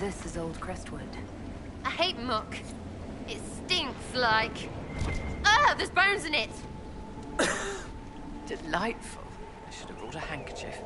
this is old Crestwood. I hate muck. It stinks like... Ah, there's bones in it! Delightful. I should have brought a handkerchief.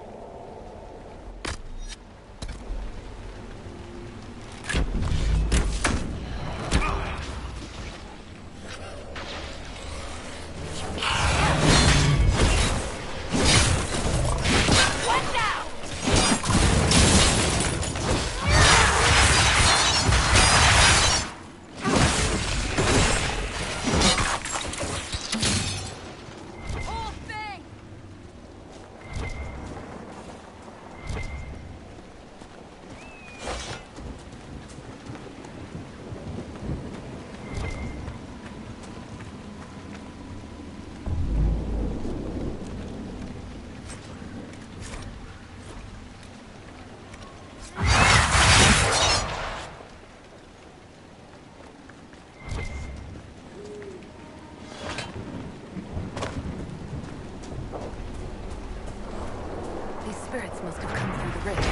Spirits must have come through the rift.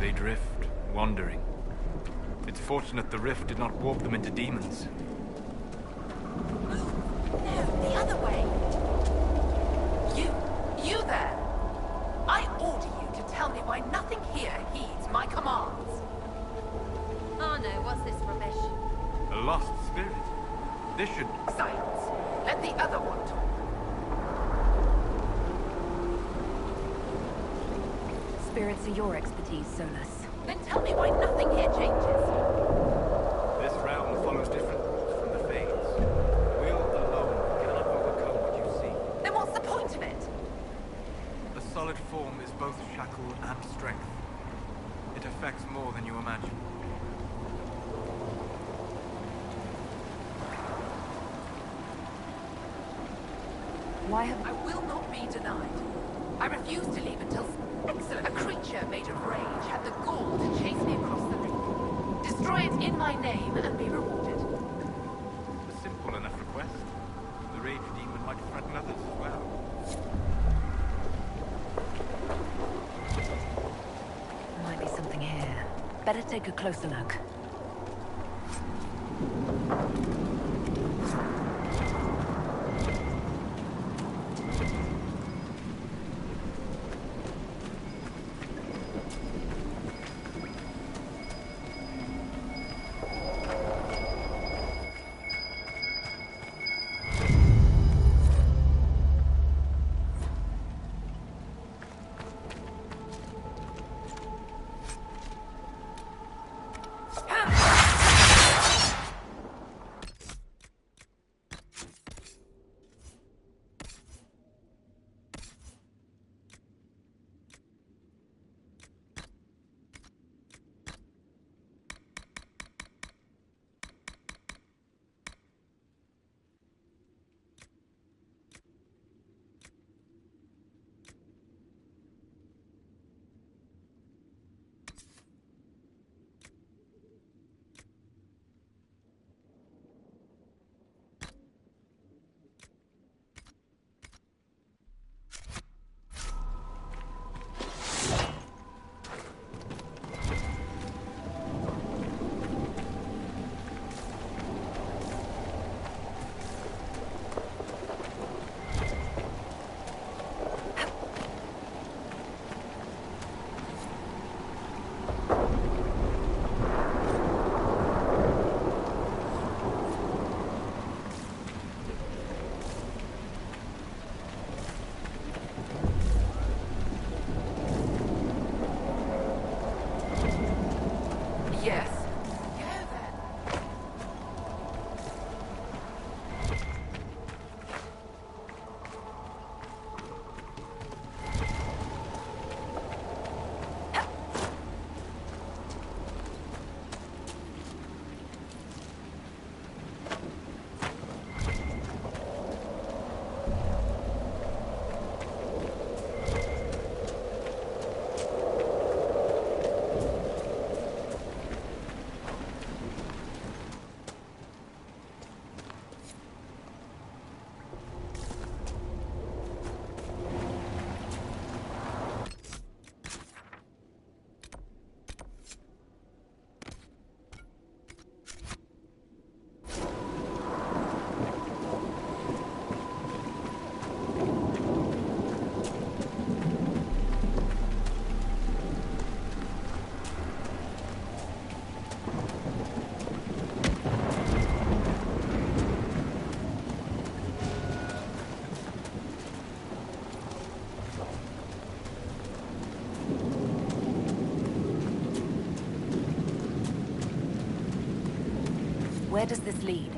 They drift, wandering. It's fortunate the rift did not warp them into demons. No, the other way. You there. I order you to tell me why nothing here heeds my commands. Oh no, what's this rubbish? A lost spirit. This should... Silence. Let the other one talk. Spirits are your expertise, Solus. Then tell me why nothing here changes. This realm follows different rules from the Fates. Will alone cannot overcome what you see. Then what's the point of it? A solid form is both shackle and strength. It affects more than you imagine. Why have... I will not be denied. I refuse to leave until... Excellent. A creature made of rage had the gall to chase me across the ring. Destroy it in my name and be rewarded. A simple enough request. The rage demon might threaten others as well. Might be something here. Better take a closer look. Where does this lead?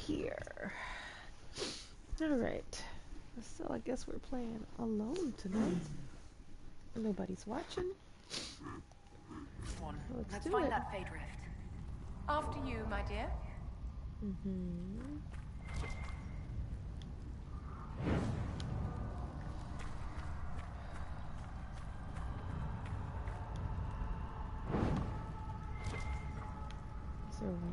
Here. Alright. So I guess we're playing alone tonight. Nobody's watching. Come on, Let's let's do find it. that Fade Rift. After you, my dear. Is there one?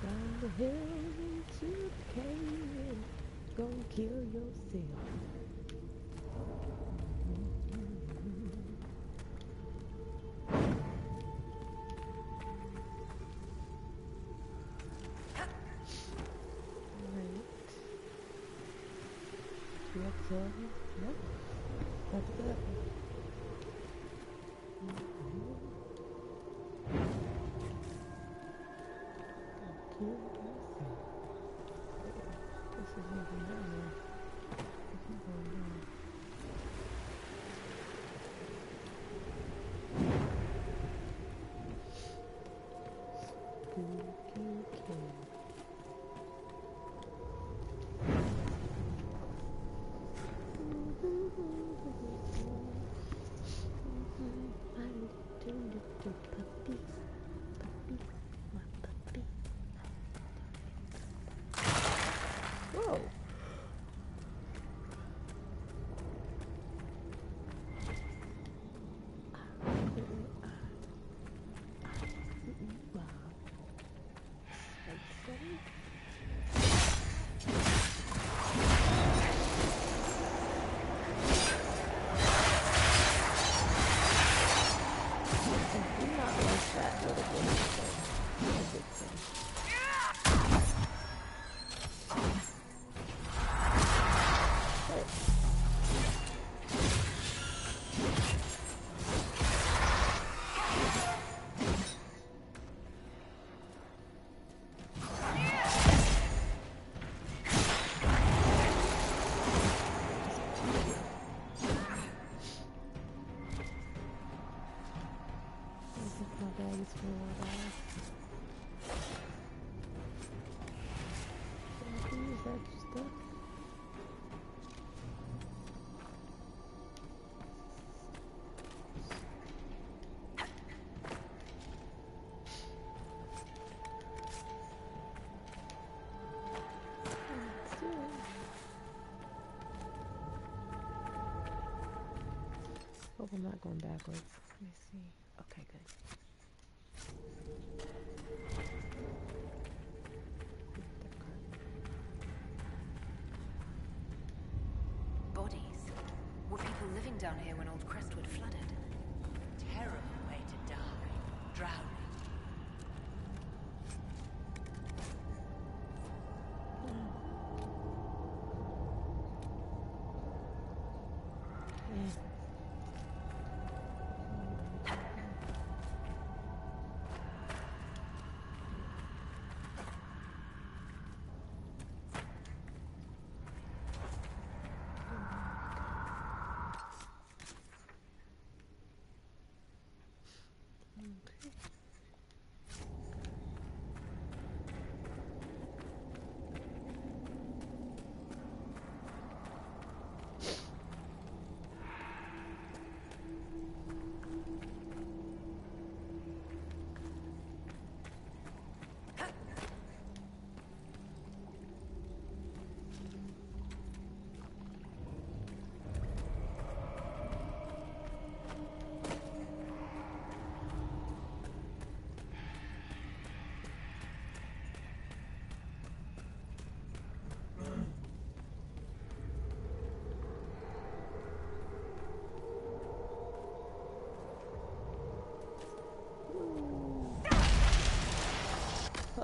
Down the hill into the canyon, gonna kill yourself. Nope. That's good. This is moving down there. Keep going down. Spooky kid. Whoa. Hope I'm not going backwards. Let me see. Okay, good. Bodies. Were people living down here when old Crestwood flooded? Terrible way to die. Drowning.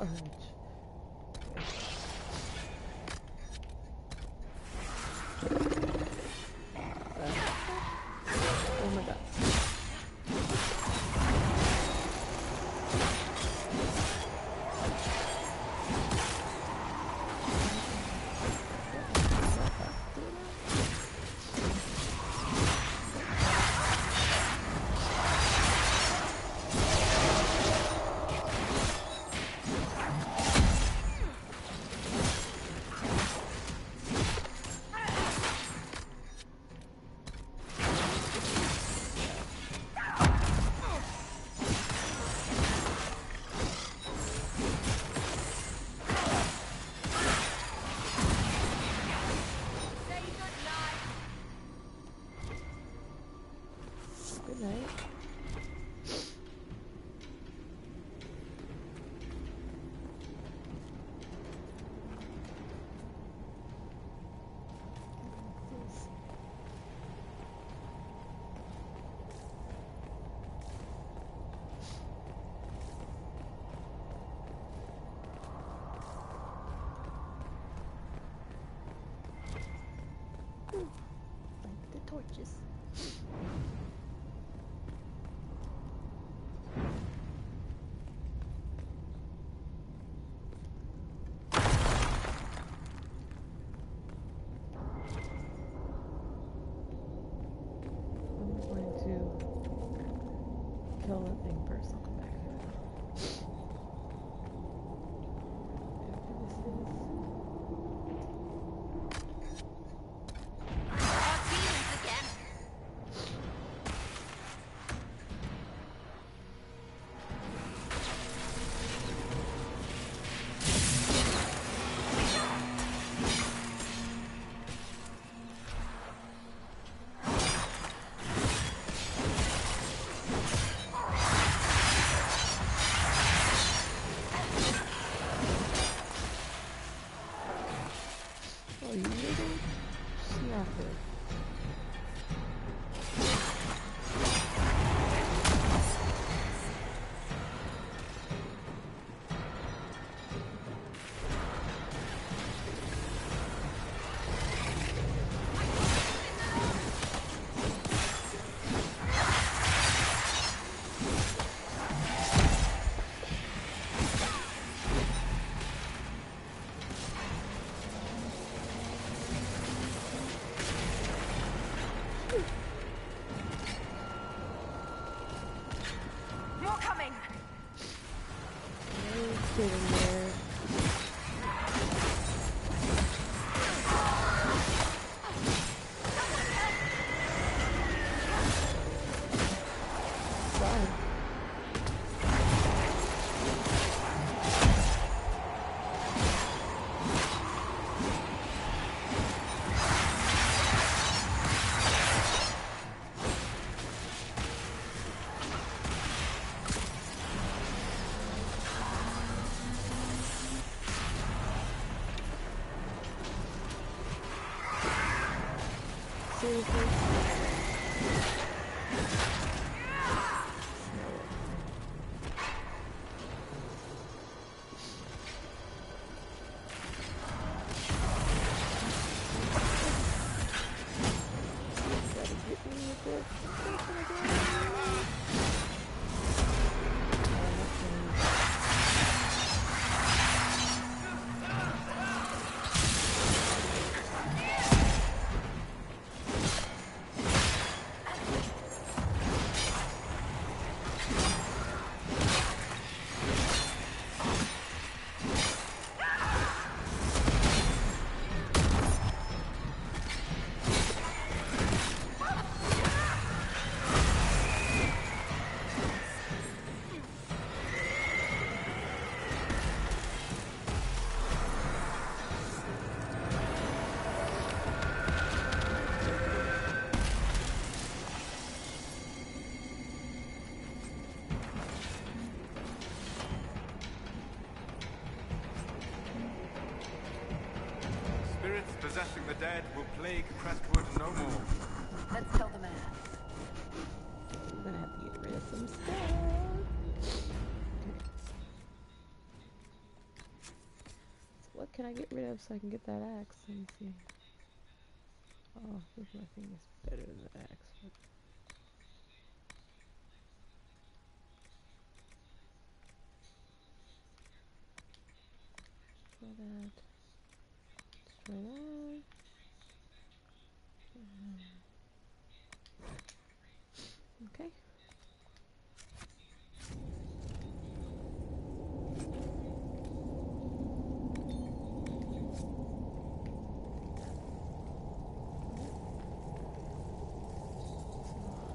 fudge. Oh my god. Good night. Like the torches. I'm going to kill that thing first. I'll come back. Whatever this is. Our demons again. Oh, you little snapper. More coming! Sitting there. Fine. Seriously? Gotta get me with this. Spirits possessing the dead will plague Crestwood no more. Let's tell the mayor. I'm gonna have to get rid of some stuff. can I get rid of so I can get that axe? Let me see. Oh, this my thing is better than the axe. Destroy that. Destroy that. Okay.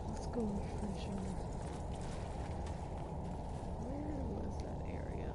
Let's go refresh on this. Where was that area?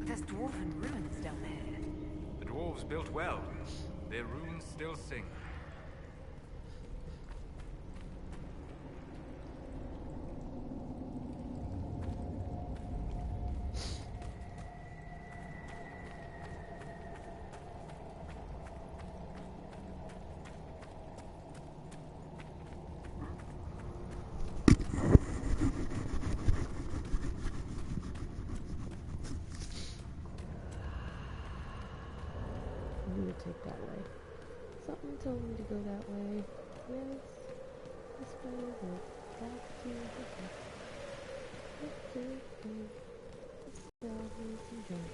There's dwarven ruins down there. The dwarves built well. Their runes still sing. I need to take that way. Something told me to go that way. Yes. This way will back to the house. Okay. Let's salvage some junk.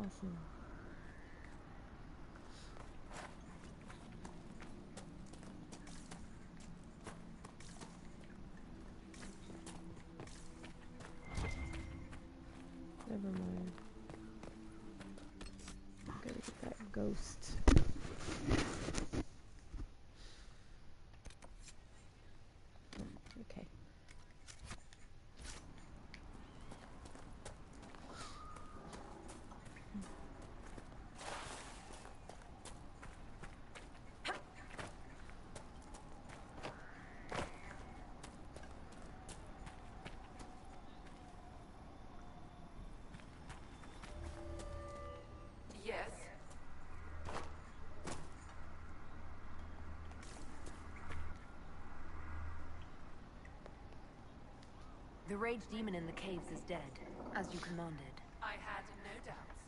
Awesome. Never mind. I gotta get that ghost. Okay. Yes. The rage demon in the caves is dead, as you commanded. I had no doubts.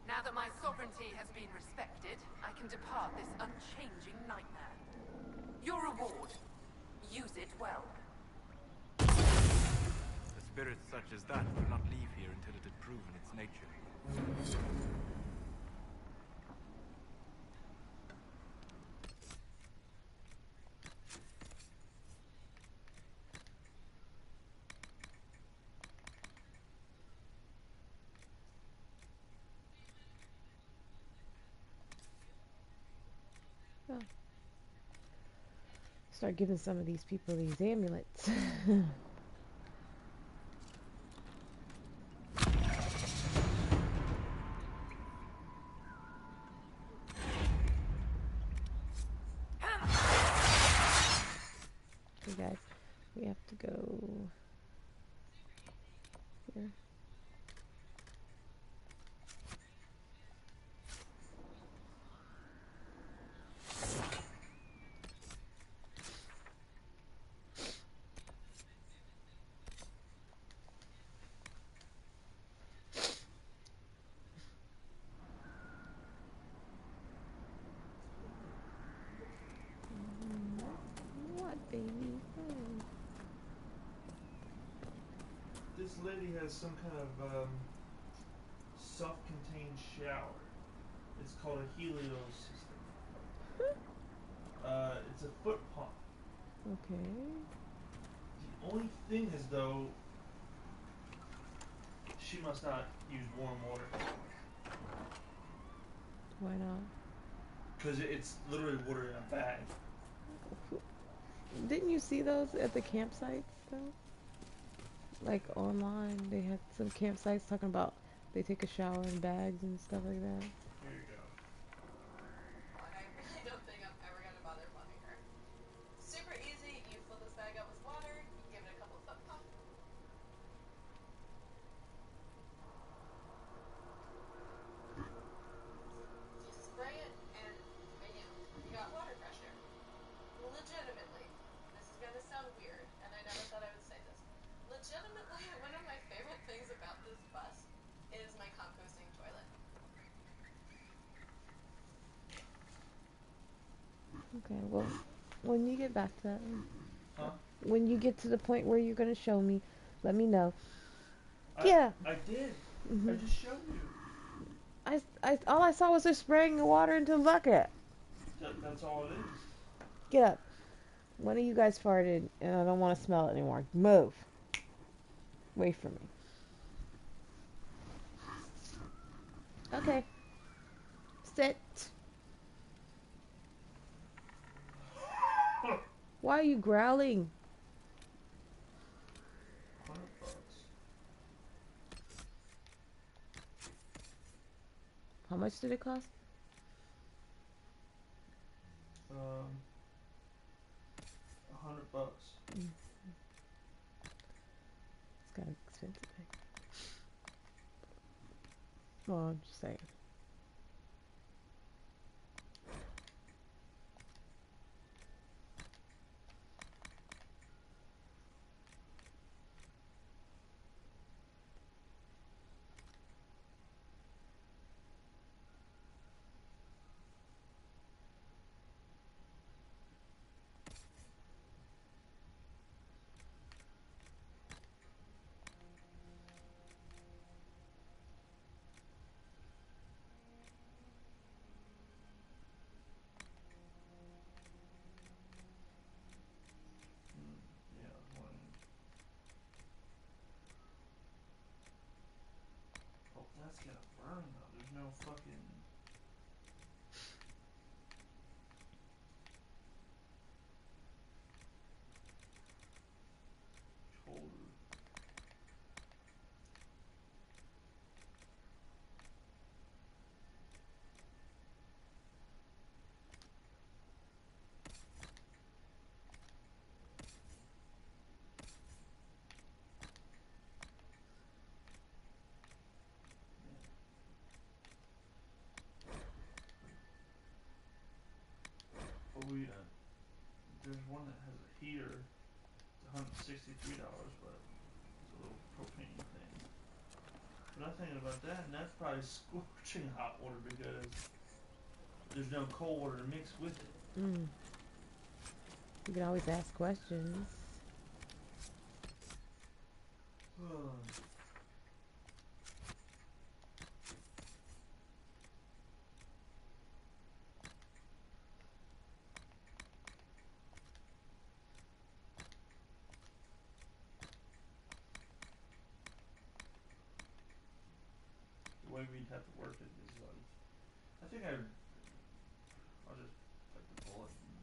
Now that my sovereignty has been respected, I can depart this unchanging nightmare. Your reward. Use it well. A spirit such as that would not leave here until it had proven its nature. Oh. Start giving some of these people these amulets. Okay, guys, we have to go here. What, baby? Oh. This lady has some kind of self-contained shower. It's called a Helio system. It's a foot pump. Okay. The only thing is, though, she must not use warm water. Why not? Because it's literally water in a bag. Didn't you see those at the campsites, though? Like, online, they had some campsites talking about they take a shower in bags and stuff like that. Here you go. I really don't think I'm ever gonna bother plumbing her. Super easy. You fill this bag up with water. You give it a couple foot pumps. You spray it, and bam, you got water pressure. Legitimately, this is gonna sound weird, and I never thought I would say this. Legitimately, one of my favorite things about this bus is my composting toilet. Okay, well, when you get back to that, Huh? when you get to the point where you're gonna show me, let me know. I did. Mhm. I just showed you. All I saw was her spraying the water into the bucket. That's all it is. Get up. One of you guys farted, and I don't want to smell it anymore. Move. Wait for me. Okay. Sit. Why are you growling? $100. How much did it cost? $100. It's kind of expensive. Well, I'm just saying. There's one that has a heater. It's $163, but it's a little propane thing. But I'm thinking about that, and that's probably scorching hot water because there's no cold water to mix with it. You can always ask questions. The way we'd have to work it is like, I think I'll just bite the bullet and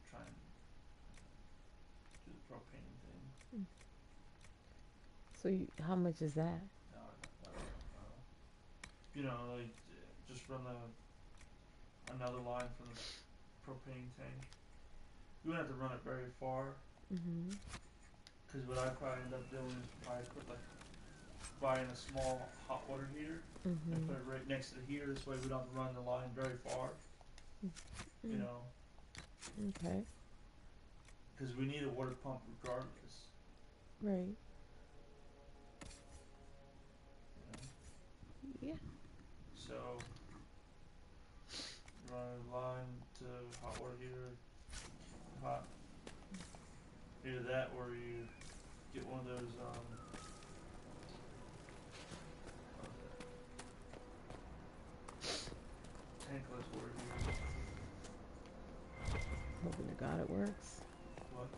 try and do the propane thing. So how much is that? No, I don't know. You know, like just run another line from the propane tank. You wouldn't have to run it very far. Because what I probably end up doing is probably buying a small hot water heater and put it right next to the heater. This way we don't have to run the line very far. You know. Okay. Because we need a water pump regardless. Right. You know? Yeah. So you run a line to hot water heater, hot. Either that or you get one of those tankless water heaters. Hoping to God it works. What?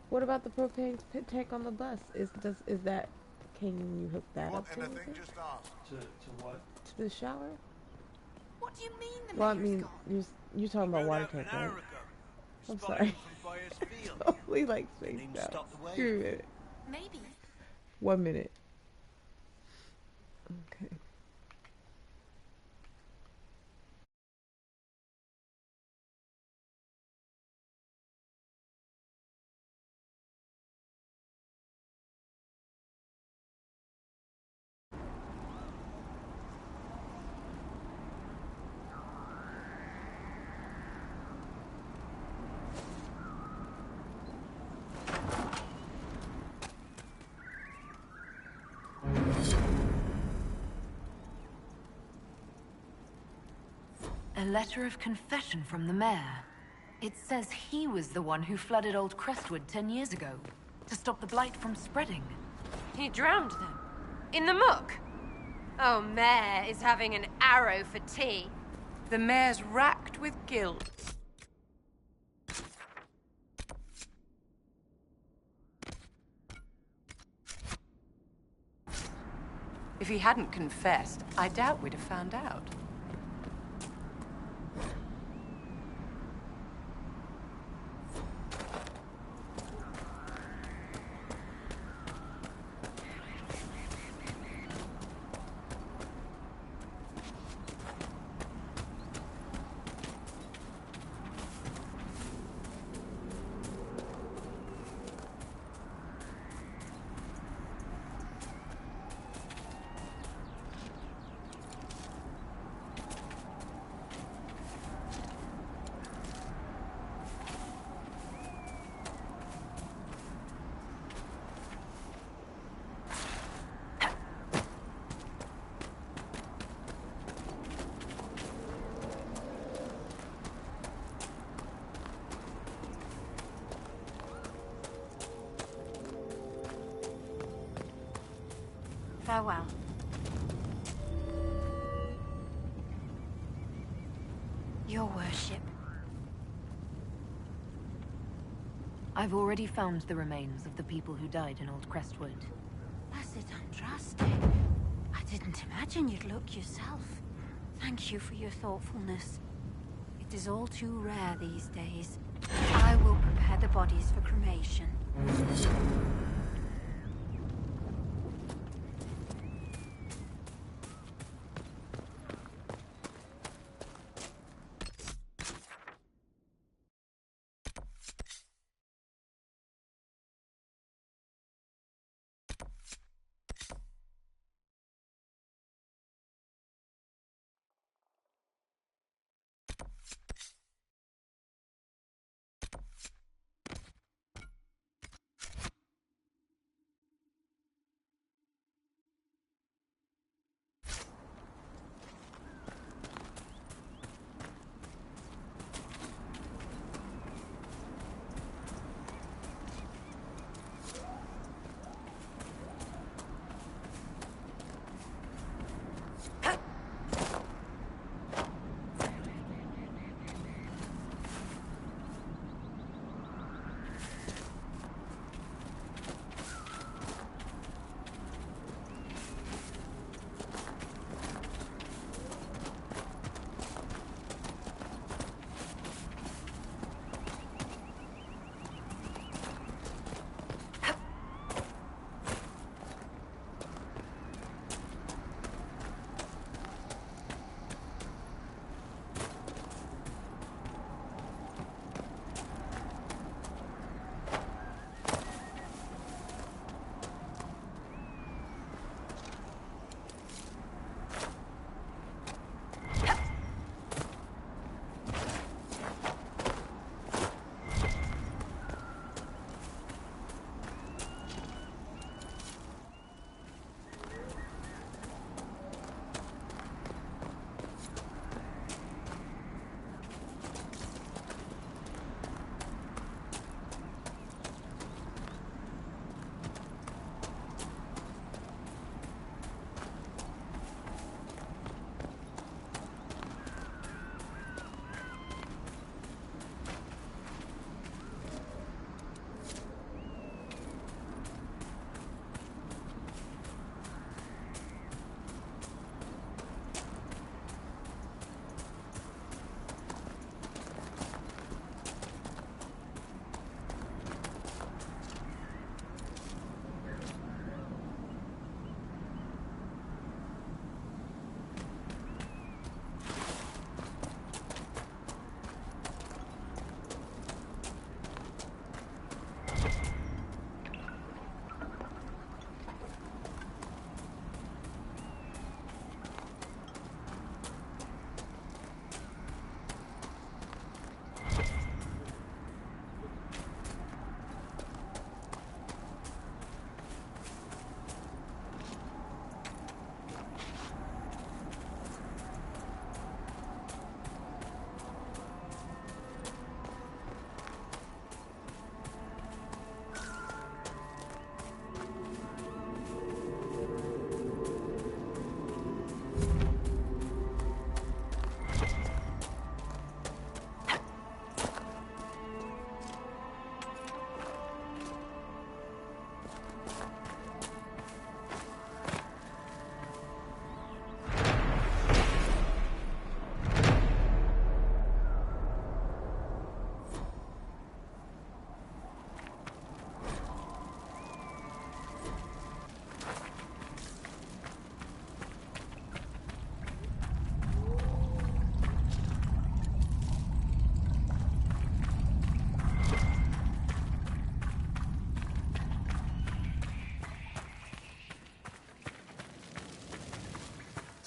What about the propane tank on the bus? Can you hook that up to anything? anything? Just ask. To what? To the shower? What do you mean the Well, I mayor's mean, gone? you're talking about water tank, right? I'm sorry. Totally like spaced out. Screw it. Maybe. 1 minute. Okay. A letter of confession from the mayor. It says he was the one who flooded Old Crestwood 10 years ago to stop the blight from spreading. He drowned them? In the muck? Oh, Mayor is having an arrow for tea. The mayor's racked with guilt. If he hadn't confessed, I doubt we'd have found out. Farewell. Your worship. I've already found the remains of the people who died in Old Crestwood. Blessed Andraste. I didn't imagine you'd look yourself. Thank you for your thoughtfulness. It is all too rare these days. I will prepare the bodies for cremation.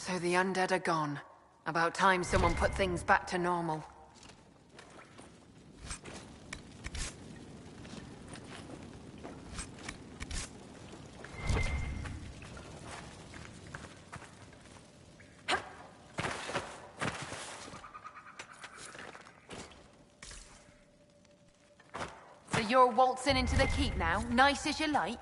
So the undead are gone. About time someone put things back to normal. So you're waltzing into the keep now, nice as you like?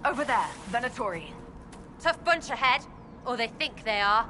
Over there, Venatori. Tough bunch ahead, or they think they are.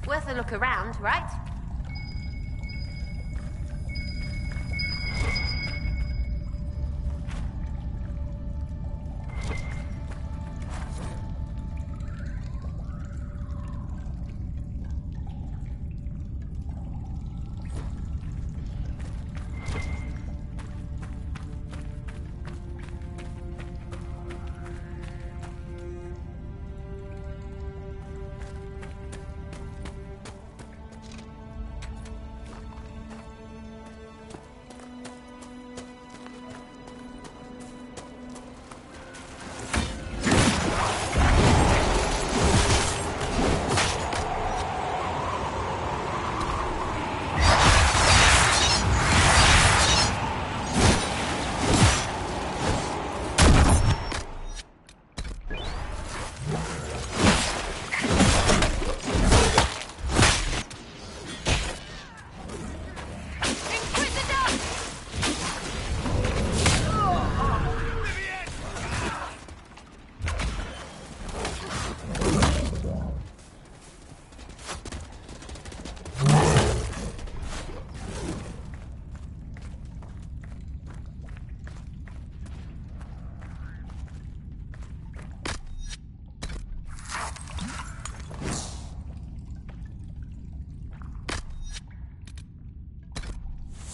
Worth a look around, right?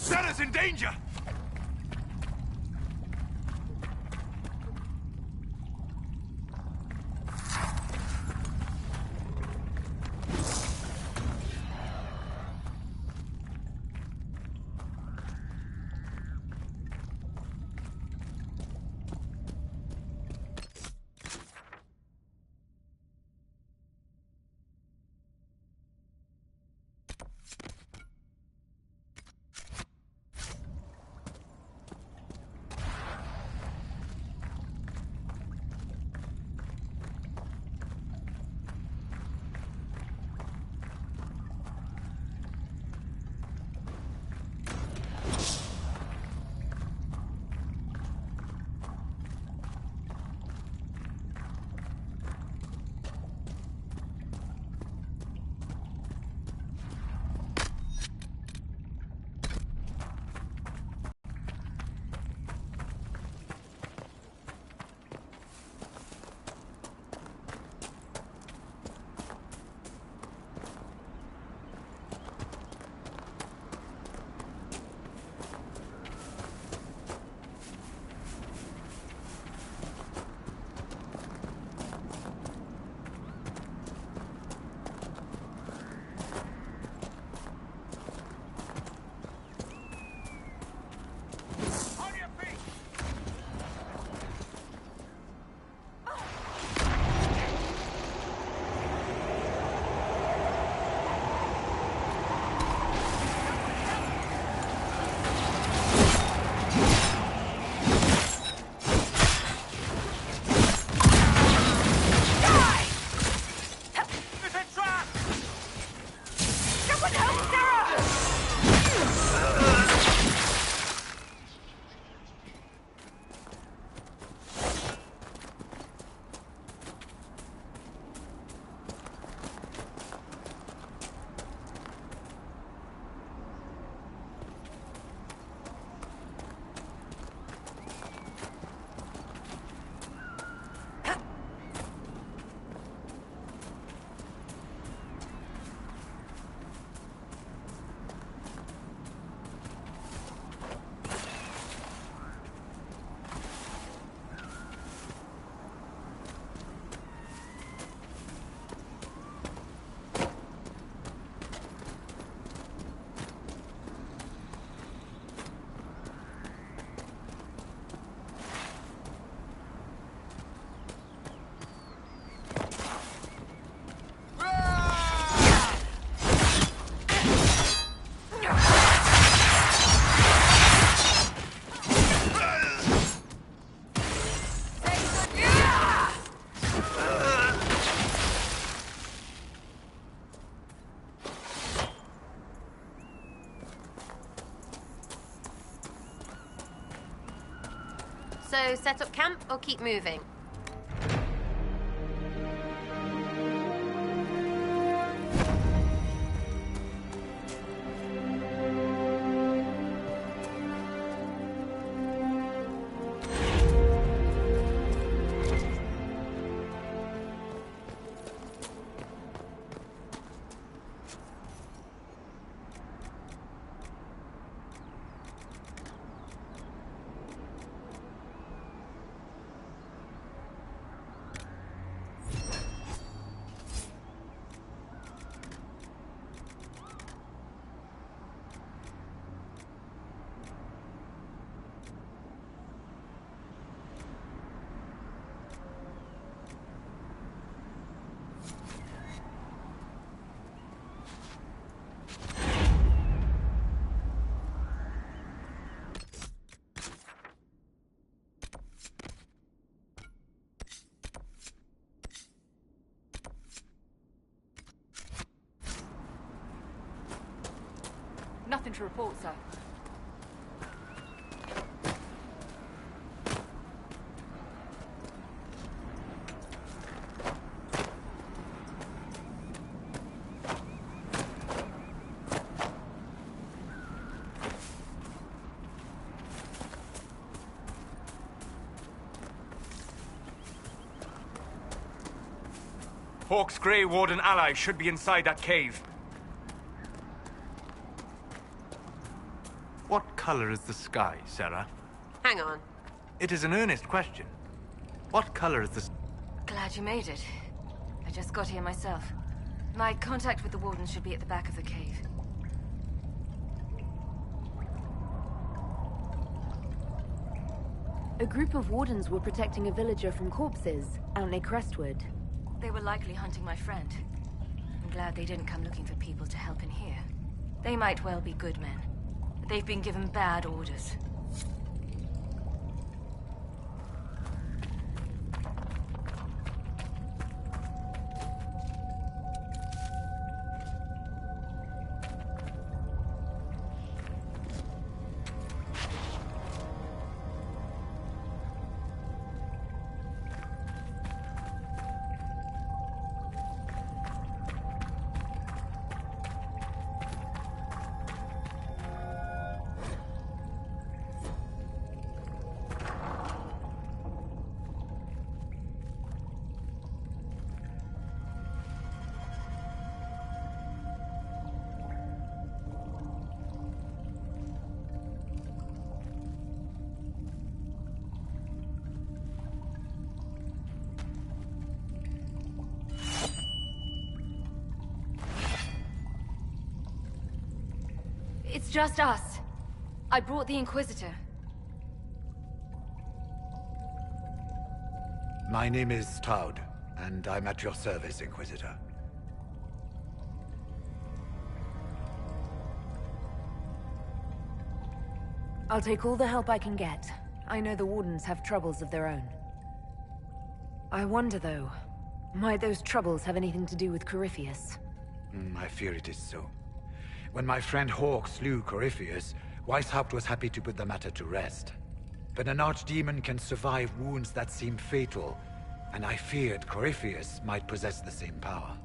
Sarah's in danger! So, set up camp or keep moving? Nothing to report, sir. Hawk's Grey Warden ally should be inside that cave. What color is the sky, Sarah? Hang on. It is an earnest question. What color is the... Glad you made it. I just got here myself. My contact with the Warden should be at the back of the cave. A group of wardens were protecting a villager from corpses out near Crestwood. They were likely hunting my friend. I'm glad they didn't come looking for people to help in here. They might well be good men, but they've been given bad orders. It's just us. I brought the Inquisitor. My name is Stroud, and I'm at your service, Inquisitor. I'll take all the help I can get. I know the Wardens have troubles of their own. I wonder, though, might those troubles have anything to do with Corypheus? I fear it is so. When my friend Hawk slew Corypheus, Weishaupt was happy to put the matter to rest. But an archdemon can survive wounds that seem fatal, and I feared Corypheus might possess the same power.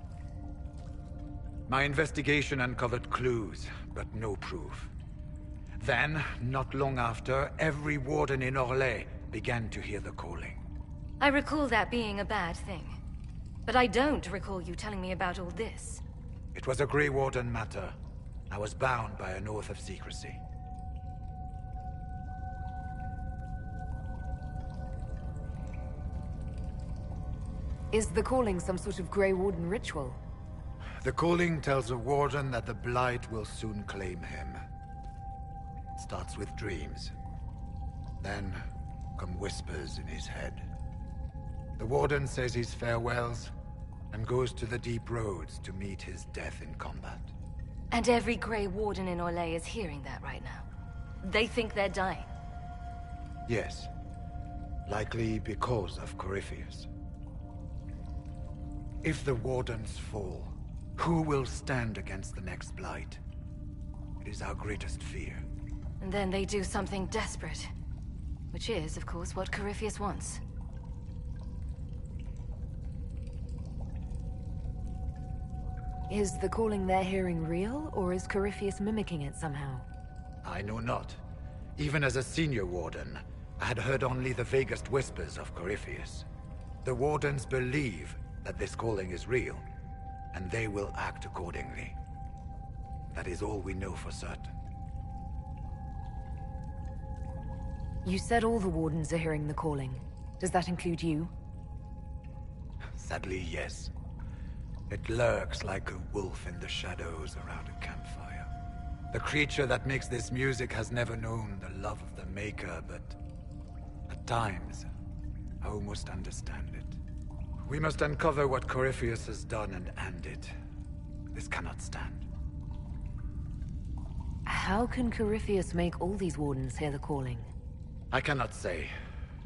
My investigation uncovered clues, but no proof. Then, not long after, every warden in Orlais began to hear the calling. I recall that being a bad thing. But I don't recall you telling me about all this. It was a Grey Warden matter. I was bound by an oath of secrecy. Is the calling some sort of Grey Warden ritual? The calling tells a warden that the Blight will soon claim him. It starts with dreams. Then come whispers in his head. The warden says his farewells and goes to the deep roads to meet his death in combat. And every Grey Warden in Orlais is hearing that right now. They think they're dying. Yes. Likely because of Corypheus. If the Wardens fall, who will stand against the next Blight? It is our greatest fear. And then they do something desperate. Which is, of course, what Corypheus wants. Is the calling they're hearing real, or is Corypheus mimicking it somehow? I know not. Even as a senior warden, I had heard only the vaguest whispers of Corypheus. The Wardens believe that this calling is real, and they will act accordingly. That is all we know for certain. You said all the Wardens are hearing the calling. Does that include you? Sadly, yes. It lurks like a wolf in the shadows around a campfire. The creature that makes this music has never known the love of the Maker, but at times, I almost understand it. We must uncover what Corypheus has done and end it. This cannot stand. How can Corypheus make all these Wardens hear the calling? I cannot say.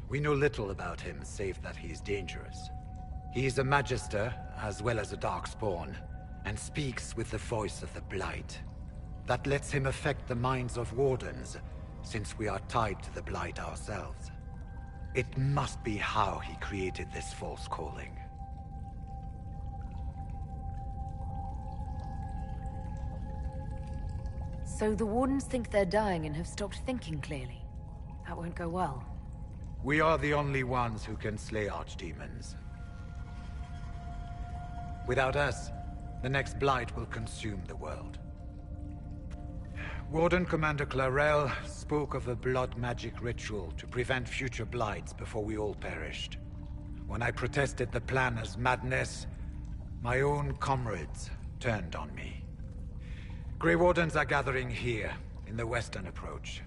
We know little about him, save that he is dangerous. He is a Magister, as well as a Darkspawn, and speaks with the voice of the Blight. That lets him affect the minds of wardens, since we are tied to the Blight ourselves. It must be how he created this false calling. So the Wardens think they're dying and have stopped thinking clearly. That won't go well. We are the only ones who can slay archdemons. Without us, the next Blight will consume the world. Warden Commander Clarel spoke of a blood magic ritual to prevent future blights before we all perished. When I protested the plan as madness, my own comrades turned on me. Grey Wardens are gathering here, in the western approach.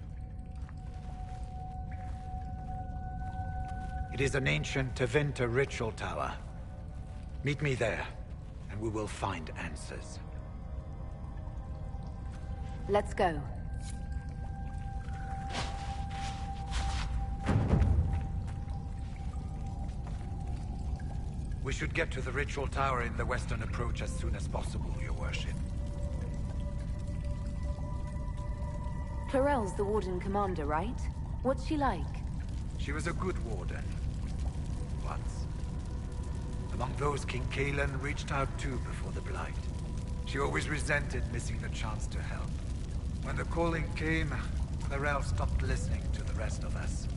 It is an ancient Tevinter ritual tower. Meet me there, and we will find answers. Let's go. We should get to the ritual tower in the western approach as soon as possible, Your Worship. Clarel's the Warden Commander, right? What's she like? She was a good warden. Once. Among those King Kalen reached out to before the Blight. She always resented missing the chance to help. When the calling came, Clarel stopped listening to the rest of us.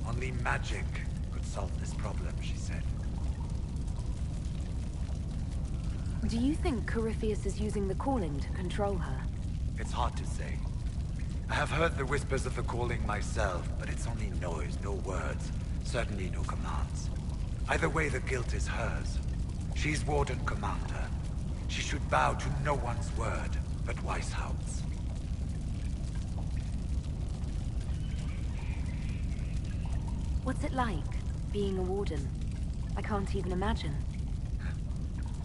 Only magic could solve this problem, she said. Do you think Corypheus is using the calling to control her? It's hard to say. I have heard the whispers of the calling myself, but it's only noise, no words. Certainly no commands. Either way, the guilt is hers. She's Warden Commander. She should bow to no one's word, but Weishaupt's. What's it like, being a Warden? I can't even imagine.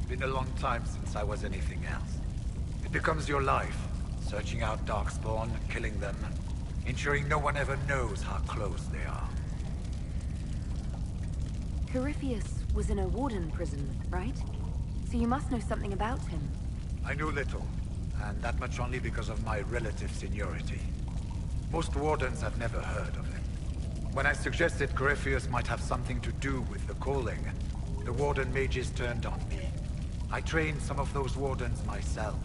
Been a long time since I was anything else. It becomes your life, searching out Darkspawn, killing them, ensuring no one ever knows how close they are. Corypheus was in a Warden prison, right? So you must know something about him. I knew little, and that much only because of my relative seniority. Most Wardens have never heard of him. When I suggested Corypheus might have something to do with the calling, the Warden mages turned on me. I trained some of those Wardens myself.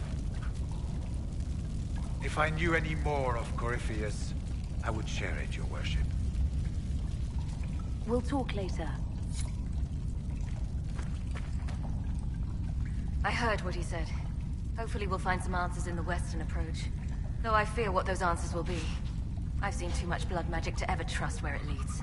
If I knew any more of Corypheus, I would share it, Your Worship. We'll talk later. I heard what he said. Hopefully we'll find some answers in the western approach. Though I fear what those answers will be. I've seen too much blood magic to ever trust where it leads.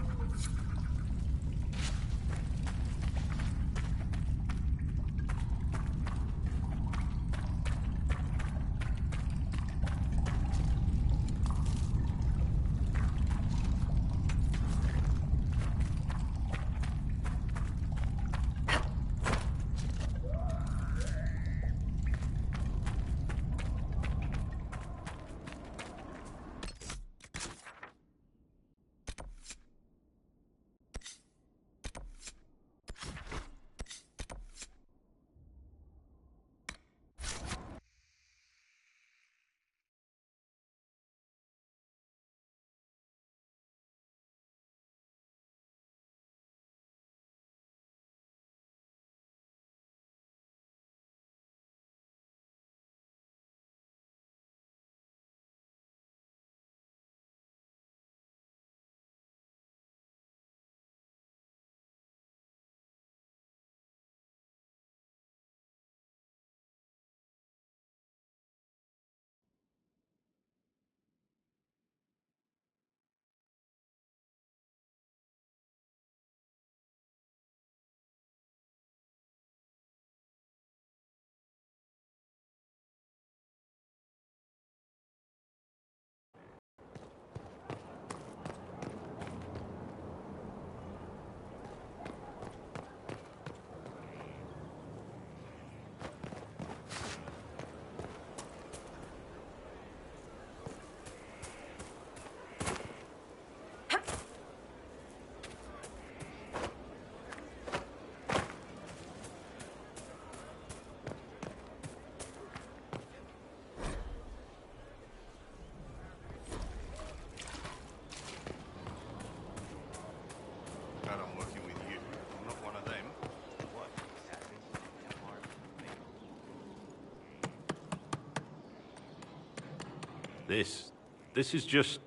This is just...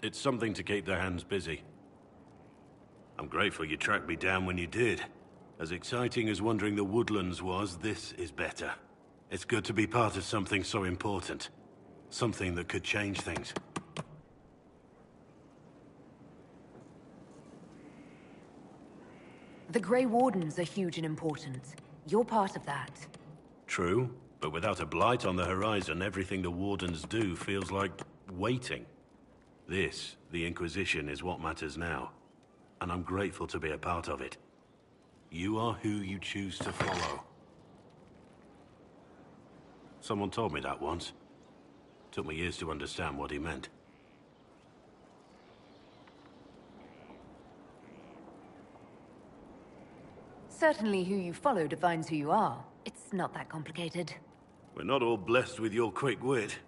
it's something to keep their hands busy. I'm grateful you tracked me down when you did. As exciting as wandering the woodlands was, this is better. It's good to be part of something so important. Something that could change things. The Grey Wardens are huge and important. You're part of that. True, but without a blight on the horizon, everything the Wardens do feels like waiting. This, the Inquisition, is what matters now. And I'm grateful to be a part of it. You are who you choose to follow. Someone told me that once. Took me years to understand what he meant. Certainly who you follow defines who you are. It's not that complicated. We're not all blessed with your quick wit.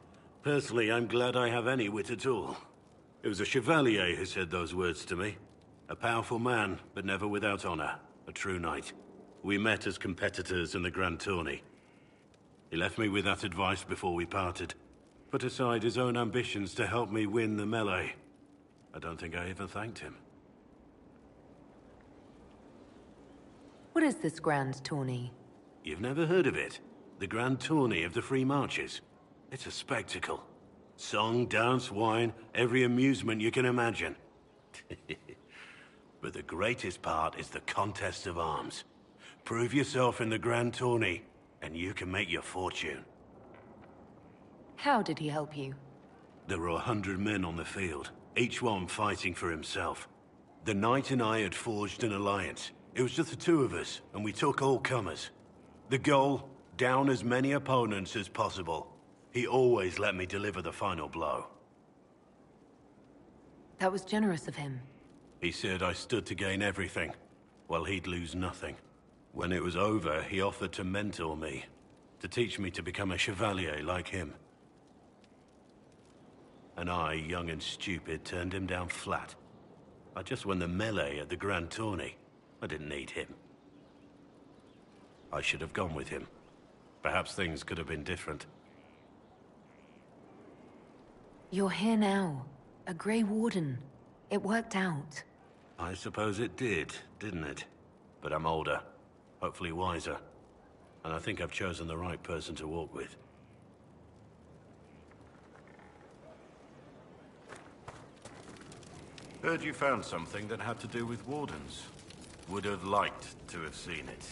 Personally, I'm glad I have any wit at all. It was a chevalier who said those words to me. A powerful man, but never without honor. A true knight. We met as competitors in the Grand Tourney. He left me with that advice before we parted. Put aside his own ambitions to help me win the melee. I don't think I even thanked him. What is this Grand Tourney? You've never heard of it? The Grand Tourney of the Free Marches. It's a spectacle. Song, dance, wine, every amusement you can imagine. But the greatest part is the contest of arms. Prove yourself in the Grand Tourney, and you can make your fortune. How did he help you? There were 100 men on the field, each one fighting for himself. The knight and I had forged an alliance. It was just the two of us, and we took all comers. The goal, down as many opponents as possible. He always let me deliver the final blow. That was generous of him. He said I stood to gain everything, while he'd lose nothing. When it was over, he offered to mentor me, to teach me to become a chevalier like him. And I, young and stupid, turned him down flat. I just won the melee at the Grand Tourney. I didn't need him. I should have gone with him. Perhaps things could have been different. You're here now. A Grey Warden. It worked out. I suppose it did, didn't it? But I'm older, hopefully wiser. And I think I've chosen the right person to walk with. Heard you found something that had to do with Wardens. Would have liked to have seen it.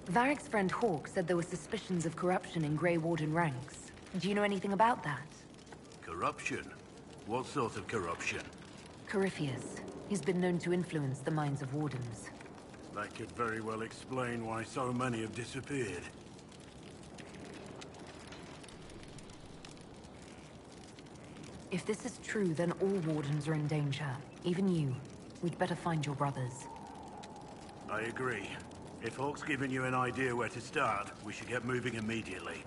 Varric's friend Hawk said there were suspicions of corruption in Grey Warden ranks. Do you know anything about that? Corruption? What sort of corruption? Corypheus. He's been known to influence the minds of Wardens. That could very well explain why so many have disappeared. If this is true, then all Wardens are in danger. Even you. We'd better find your brothers. I agree. If Hawk's given you an idea where to start, we should get moving immediately.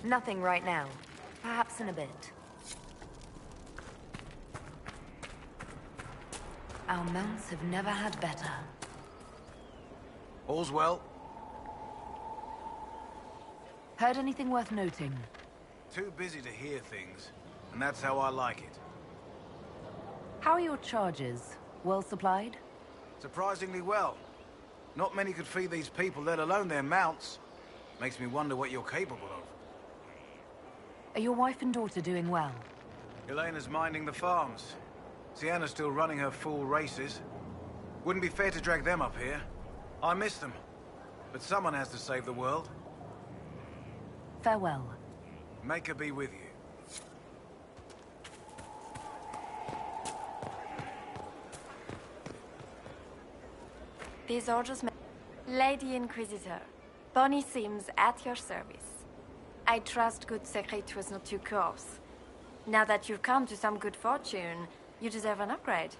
Nothing right now. Perhaps in a bit. Our mounts have never had better. All's well. Heard anything worth noting? Too busy to hear things, and that's how I like it. How are your charges? Well supplied? Surprisingly well. Not many could feed these people, let alone their mounts. Makes me wonder what you're capable of. Are your wife and daughter doing well? Elena's minding the farms. Sienna's still running her fool races. Wouldn't be fair to drag them up here. I miss them. But someone has to save the world. Farewell. Make her be with you. These orders... Lady Inquisitor, Bonnie Sims at your service. I trust good secret was not too coarse. Now that you've come to some good fortune, you deserve an upgrade.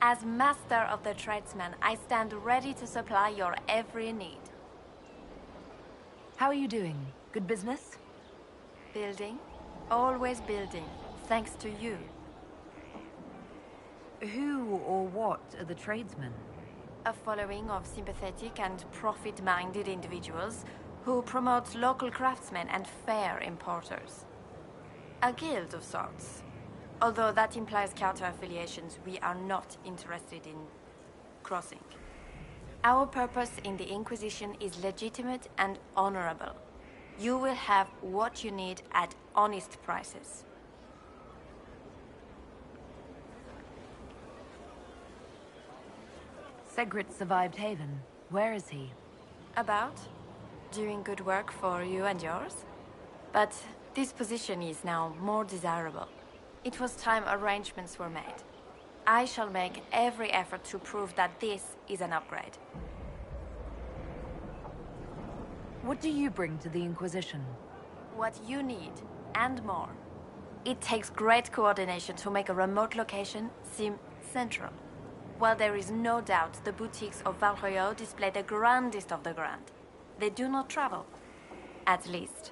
As master of the tradesman, I stand ready to supply your every need. How are you doing? Good business? Building. Always building. Thanks to you. Who or what are the tradesmen? A following of sympathetic and profit-minded individuals who promote local craftsmen and fair importers. A guild of sorts. Although that implies counter-affiliations we are not interested in crossing. Our purpose in the Inquisition is legitimate and honorable. You will have what you need at honest prices. Segrit survived Haven. Where is he? About? Doing good work for you and yours? But this position is now more desirable. It was time arrangements were made. I shall make every effort to prove that this is an upgrade. What do you bring to the Inquisition? What you need, and more. It takes great coordination to make a remote location seem central. While there is no doubt the boutiques of Valroyo display the grandest of the grand, they do not travel. At least,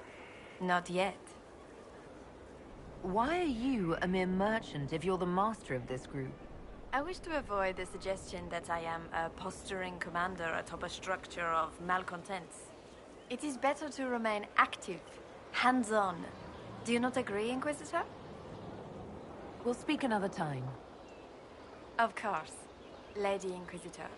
not yet. Why are you a mere merchant if you're the master of this group? I wish to avoid the suggestion that I am a posturing commander atop a structure of malcontents. It is better to remain active, hands-on. Do you not agree, Inquisitor? We'll speak another time. Of course, Lady Inquisitor.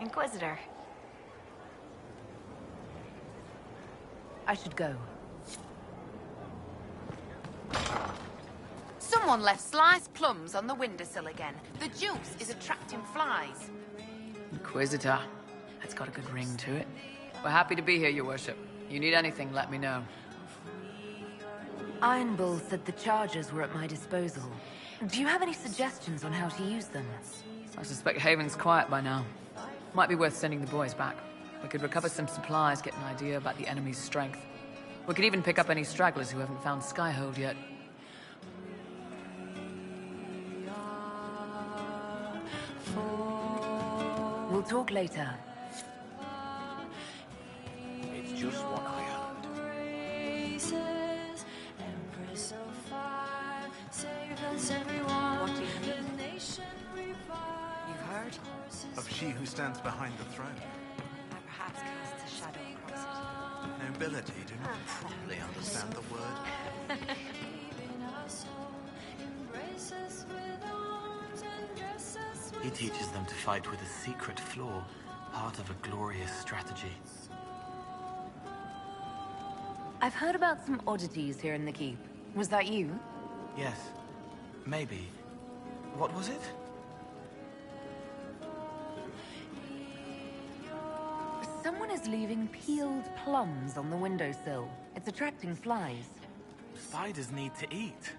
Inquisitor. I should go. Someone left sliced plums on the windowsill again. The juice is attracting flies. Inquisitor. That's got a good ring to it. We're happy to be here, Your Worship. You need anything, let me know. Iron Bull said the charges were at my disposal. Do you have any suggestions on how to use them? I suspect Haven's quiet by now. Might be worth sending the boys back. We could recover some supplies, get an idea about the enemy's strength. We could even pick up any stragglers who haven't found Skyhold yet. We'll talk later. It's just one island. What do you need? You've heard? Of she who stands behind the throne. I perhaps cast a shadow across it. Nobility do not properly understand the word. He teaches them to fight with a secret flaw, part of a glorious strategy. I've heard about some oddities here in the keep. Was that you? Yes. Maybe. What was it? Someone is leaving peeled plums on the windowsill. It's attracting flies. Spiders need to eat.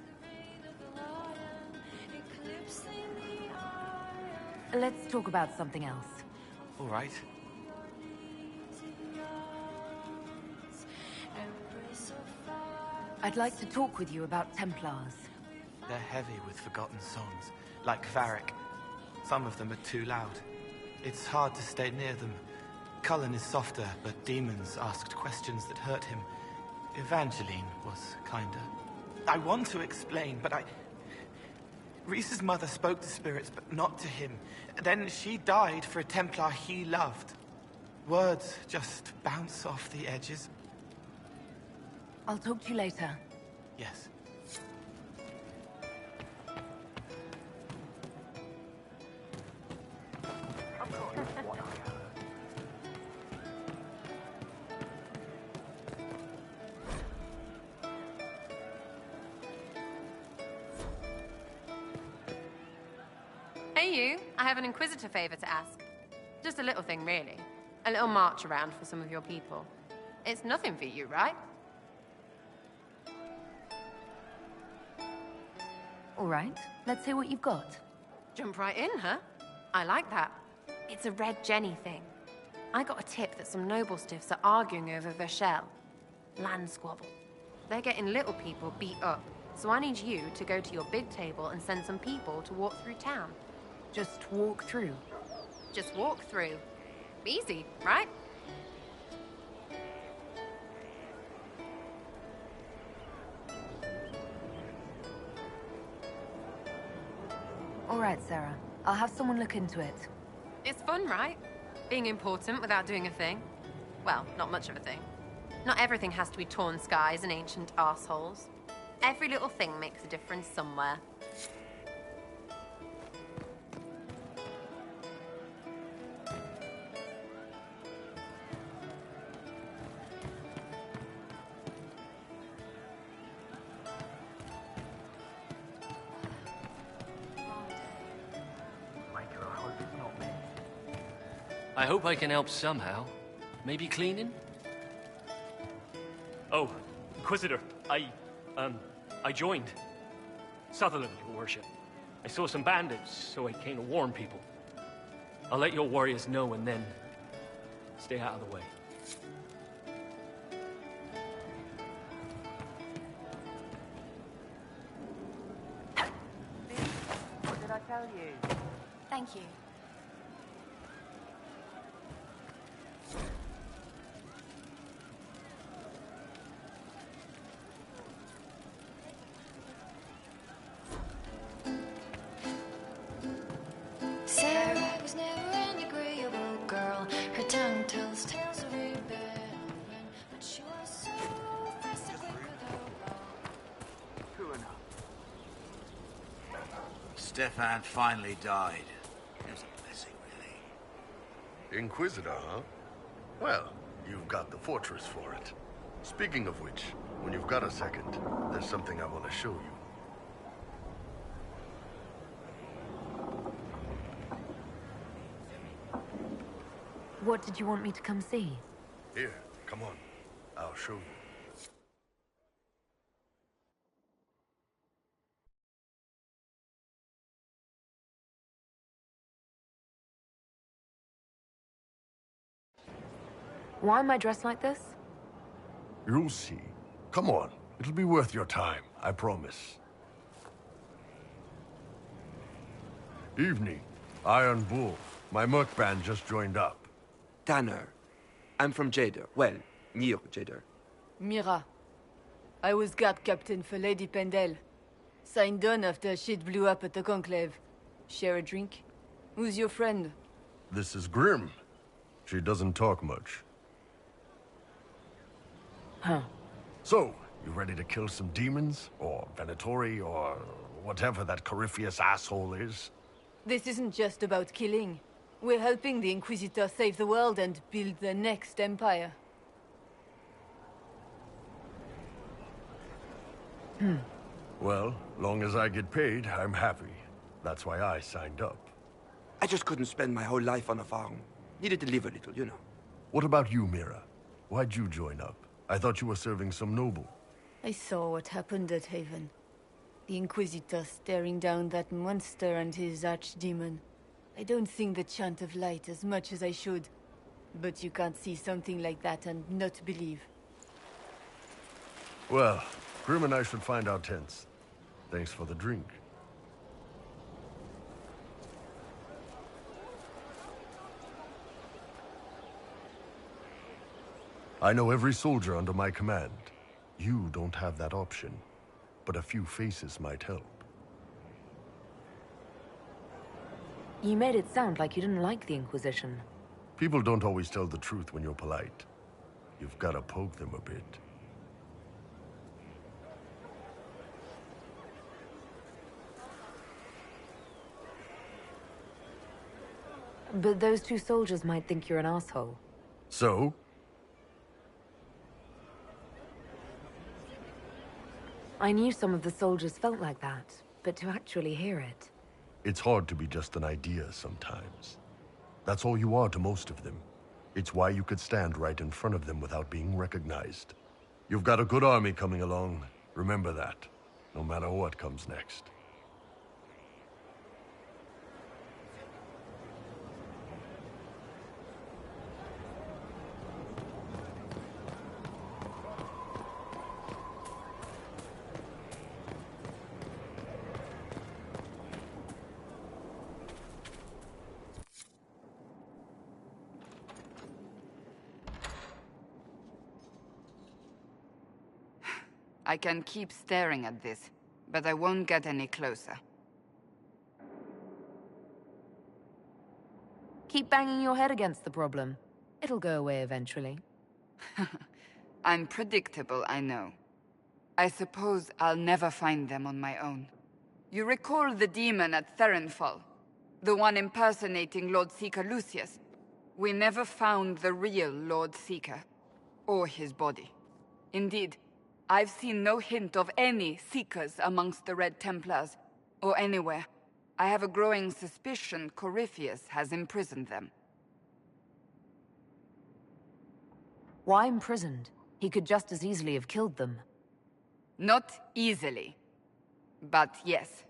Let's talk about something else. All right. I'd like to talk with you about Templars. They're heavy with forgotten songs, like Varric. Some of them are too loud. It's hard to stay near them. Cullen is softer, but demons asked questions that hurt him. Evangeline was kinder. I want to explain, but Reese's mother spoke to spirits, but not to him. Then she died for a Templar he loved. Words just bounce off the edges. I'll talk to you later. Yes. Hey you, I have an Inquisitor favor to ask. Just a little thing, really. A little march around for some of your people. It's nothing for you, right? All right, let's hear what you've got. Jump right in, huh? I like that. It's a Red Jenny thing. I got a tip that some noble stiffs are arguing over Vershel. Land squabble. They're getting little people beat up, so I need you to go to your big table and send some people to walk through town. Just walk through? Just walk through. Easy, right? All right, Sarah. I'll have someone look into it. It's fun, right? Being important without doing a thing. Well, not much of a thing. Not everything has to be torn skies and ancient arseholes. Every little thing makes a difference somewhere. I hope I can help somehow. Maybe cleaning? Oh, Inquisitor, I joined. Sutherland, your worship. I saw some bandits, so I came to warn people. I'll let your warriors know and then stay out of the way. What did I tell you? Thank you. Sarah was never an agreeable girl. Her tongue tells tales of rebellion, but she was so fast and quick with her roll. True enough. Stefan finally died. It was a blessing, really. Inquisitor, huh? Well, you've got the fortress for it. Speaking of which, when you've got a second, there's something I want to show you. What did you want me to come see? Here, come on. I'll show you. Why am I dressed like this? You'll see. Come on. It'll be worth your time, I promise. Evening. Iron Bull. My merc band just joined up. Tanner. I'm from Jader. Well, near Jader. Mira. I was guard captain for Lady Pendel. Signed on after shit blew up at the Conclave. Share a drink? Who's your friend? This is Grim. She doesn't talk much. Huh. So, you ready to kill some demons? Or Venatori? Or whatever that Corypheus asshole is? This isn't just about killing. We're helping the Inquisitor save the world and build the next empire. Well, long as I get paid, I'm happy. That's why I signed up. I just couldn't spend my whole life on a farm. Needed to live a little, you know. What about you, Mira? Why'd you join up? I thought you were serving some noble. I saw what happened at Haven. The Inquisitor staring down that monster and his archdemon. I don't sing the chant of light as much as I should. But you can't see something like that and not believe. Well, Grim and I should find our tents. Thanks for the drink. I know every soldier under my command. You don't have that option, but a few faces might help. You made it sound like you didn't like the Inquisition. People don't always tell the truth when you're polite. You've got to poke them a bit. But those two soldiers might think you're an asshole. So? I knew some of the soldiers felt like that, but to actually hear it... It's hard to be just an idea sometimes. That's all you are to most of them. It's why you could stand right in front of them without being recognized. You've got a good army coming along. Remember that, no matter what comes next. I can keep staring at this, but I won't get any closer. Keep banging your head against the problem. It'll go away eventually. I'm predictable, I know. I suppose I'll never find them on my own. You recall the demon at Therenfall? The one impersonating Lord Seeker Lucius? We never found the real Lord Seeker, or his body. Indeed, I've seen no hint of any Seekers amongst the Red Templars, or anywhere. I have a growing suspicion Corypheus has imprisoned them. Why imprisoned? He could just as easily have killed them. Not easily. But yes,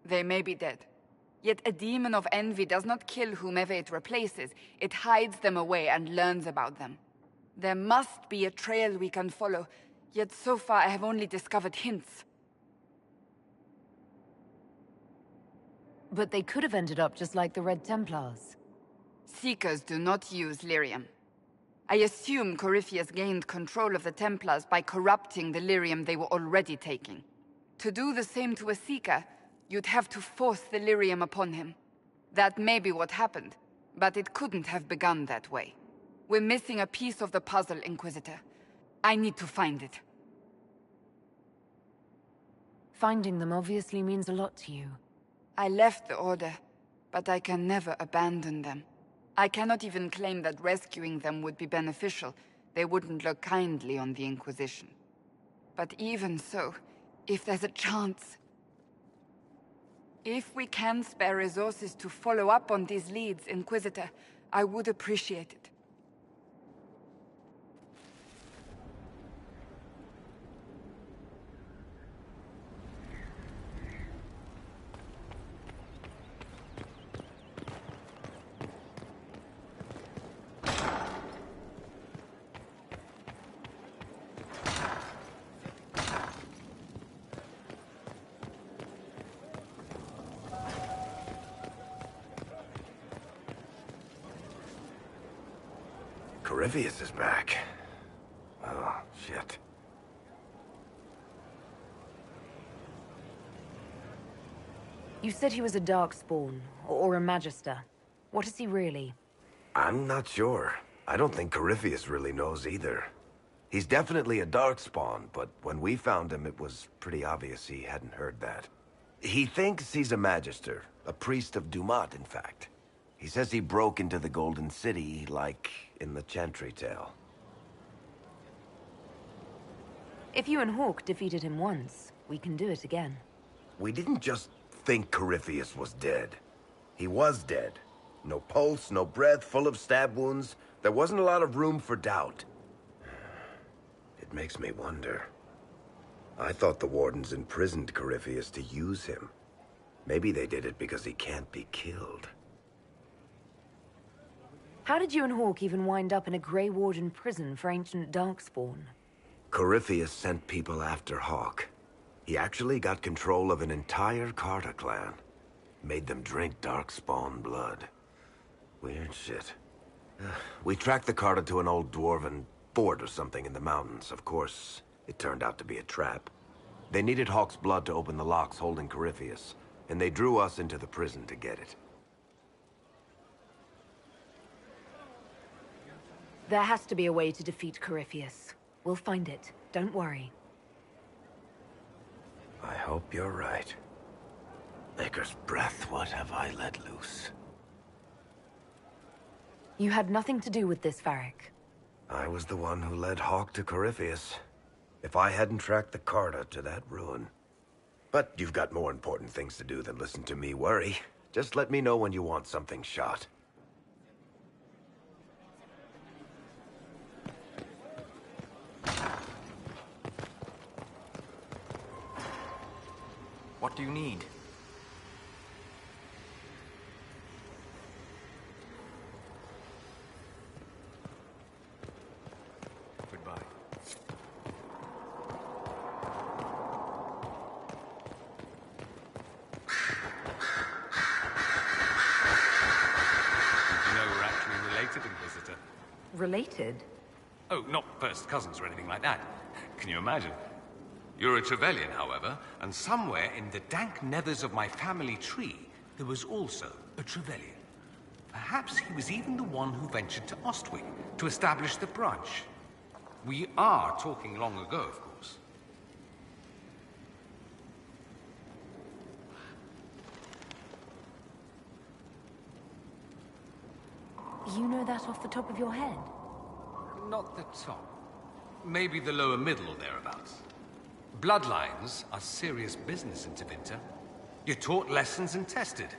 they may be dead. Yet a demon of envy does not kill whomever it replaces. It hides them away and learns about them. There must be a trail we can follow. Yet so far I have only discovered hints. But they could have ended up just like the Red Templars. Seekers do not use lyrium. I assume Corypheus gained control of the Templars by corrupting the lyrium they were already taking. To do the same to a Seeker, you'd have to force the lyrium upon him. That may be what happened, but it couldn't have begun that way. We're missing a piece of the puzzle, Inquisitor. I need to find it. Finding them obviously means a lot to you. I left the Order, but I can never abandon them. I cannot even claim that rescuing them would be beneficial. They wouldn't look kindly on the Inquisition. But even so, if there's a chance... If we can spare resources to follow up on these leads, Inquisitor, I would appreciate it. Corypheus is back. Oh, shit. You said he was a Darkspawn, or a Magister. What is he really? I'm not sure. I don't think Corypheus really knows either. He's definitely a Darkspawn, but when we found him, it was pretty obvious he hadn't heard that. He thinks he's a Magister, a priest of Dumat, in fact. He says he broke into the Golden City, like in the Chantry tale. If you and Hawke defeated him once, we can do it again. We didn't just think Corypheus was dead. He was dead. No pulse, no breath, full of stab wounds. There wasn't a lot of room for doubt. It makes me wonder. I thought the Wardens imprisoned Corypheus to use him. Maybe they did it because he can't be killed. How did you and Hawke even wind up in a Grey Warden prison for ancient Darkspawn? Corypheus sent people after Hawke. He actually got control of an entire Carter clan. Made them drink Darkspawn blood. Weird shit. We tracked the Carter to an old dwarven fort or something in the mountains. Of course, it turned out to be a trap. They needed Hawke's blood to open the locks holding Corypheus, and they drew us into the prison to get it. There has to be a way to defeat Corypheus. We'll find it. Don't worry. I hope you're right. Maker's breath, what have I let loose? You had nothing to do with this, Varric. I was the one who led Hawke to Corypheus. If I hadn't tracked the Carter to that ruin. But you've got more important things to do than listen to me worry. Just let me know when you want something shot. What do you need? Goodbye. You know we're actually related, Inquisitor. Related? Oh, not first cousins or anything like that. Can you imagine? You're a Trevelyan, however, and somewhere in the dank nethers of my family tree, there was also a Trevelyan. Perhaps he was even the one who ventured to Ostwick to establish the branch. We are talking long ago, of course. You know that off the top of your head? Not the top. Maybe the lower middle or thereabouts. Bloodlines are serious business in Tevinter. You're taught lessons and tested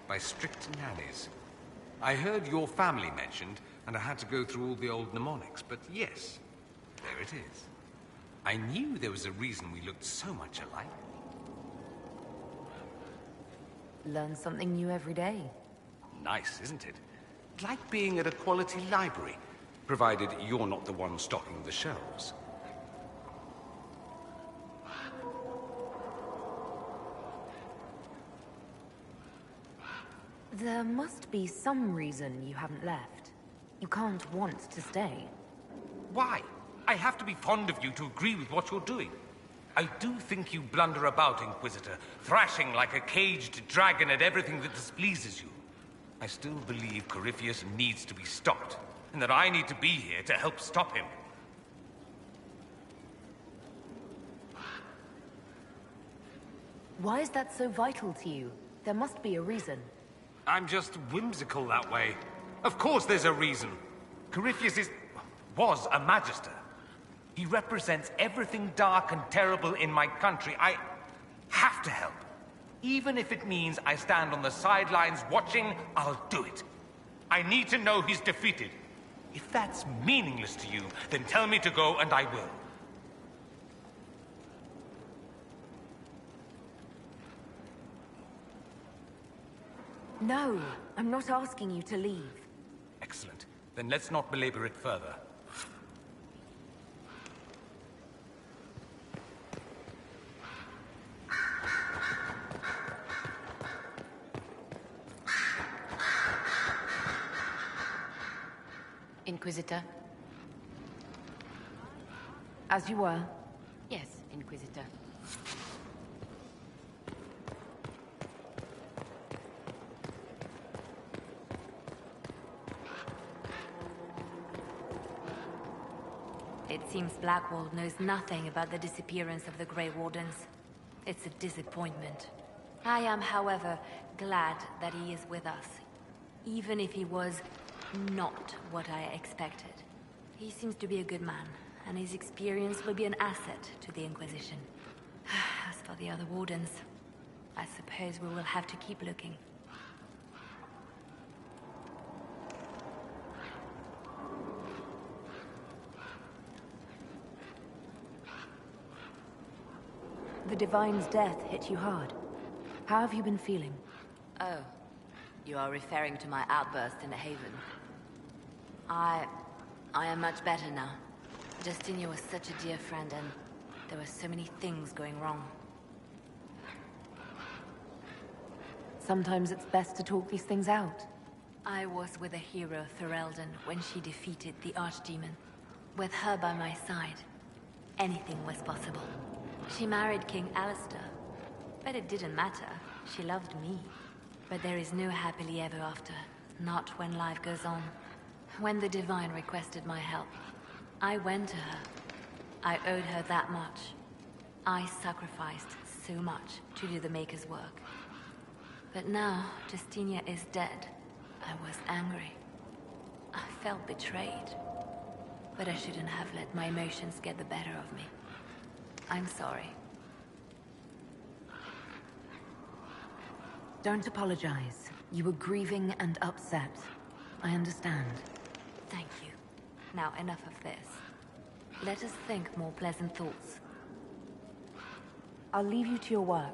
by strict nannies. I heard your family mentioned, and I had to go through all the old mnemonics, but yes, there it is. I knew there was a reason we looked so much alike. Learn something new every day. Nice, isn't it? Like being at a quality library, provided you're not the one stocking the shelves. There must be some reason you haven't left. You can't want to stay. Why? I have to be fond of you to agree with what you're doing. I do think you blunder about, Inquisitor, thrashing like a caged dragon at everything that displeases you. I still believe Corypheus needs to be stopped, and that I need to be here to help stop him. Why is that so vital to you? There must be a reason. I'm just whimsical that way. Of course there's a reason. Corypheus was a Magister. He represents everything dark and terrible in my country. I have to help. Even if it means I stand on the sidelines watching, I'll do it. I need to know he's defeated. If that's meaningless to you, then tell me to go and I will. No, I'm not asking you to leave. Excellent. Then let's not belabor it further. Inquisitor? As you were. Yes, Inquisitor. It seems Blackwall knows nothing about the disappearance of the Grey Wardens. It's a disappointment. I am, however, glad that he is with us, even if he was not what I expected. He seems to be a good man, and his experience will be an asset to the Inquisition. As for the other Wardens, I suppose we will have to keep looking. The Divine's death hit you hard. How have you been feeling? Oh, you are referring to my outburst in the Haven. I am much better now. Justinia was such a dear friend, and there were so many things going wrong. Sometimes it's best to talk these things out. I was with the hero Ferelden when she defeated the Archdemon. With her by my side, anything was possible. She married King Alistair, but it didn't matter. She loved me. But there is no happily ever after, not when life goes on. When the Divine requested my help, I went to her. I owed her that much. I sacrificed so much to do the Maker's work. But now, Justinia is dead. I was angry. I felt betrayed. But I shouldn't have let my emotions get the better of me. I'm sorry. Don't apologize. You were grieving and upset. I understand. Thank you. Now enough of this. Let us think more pleasant thoughts. I'll leave you to your work.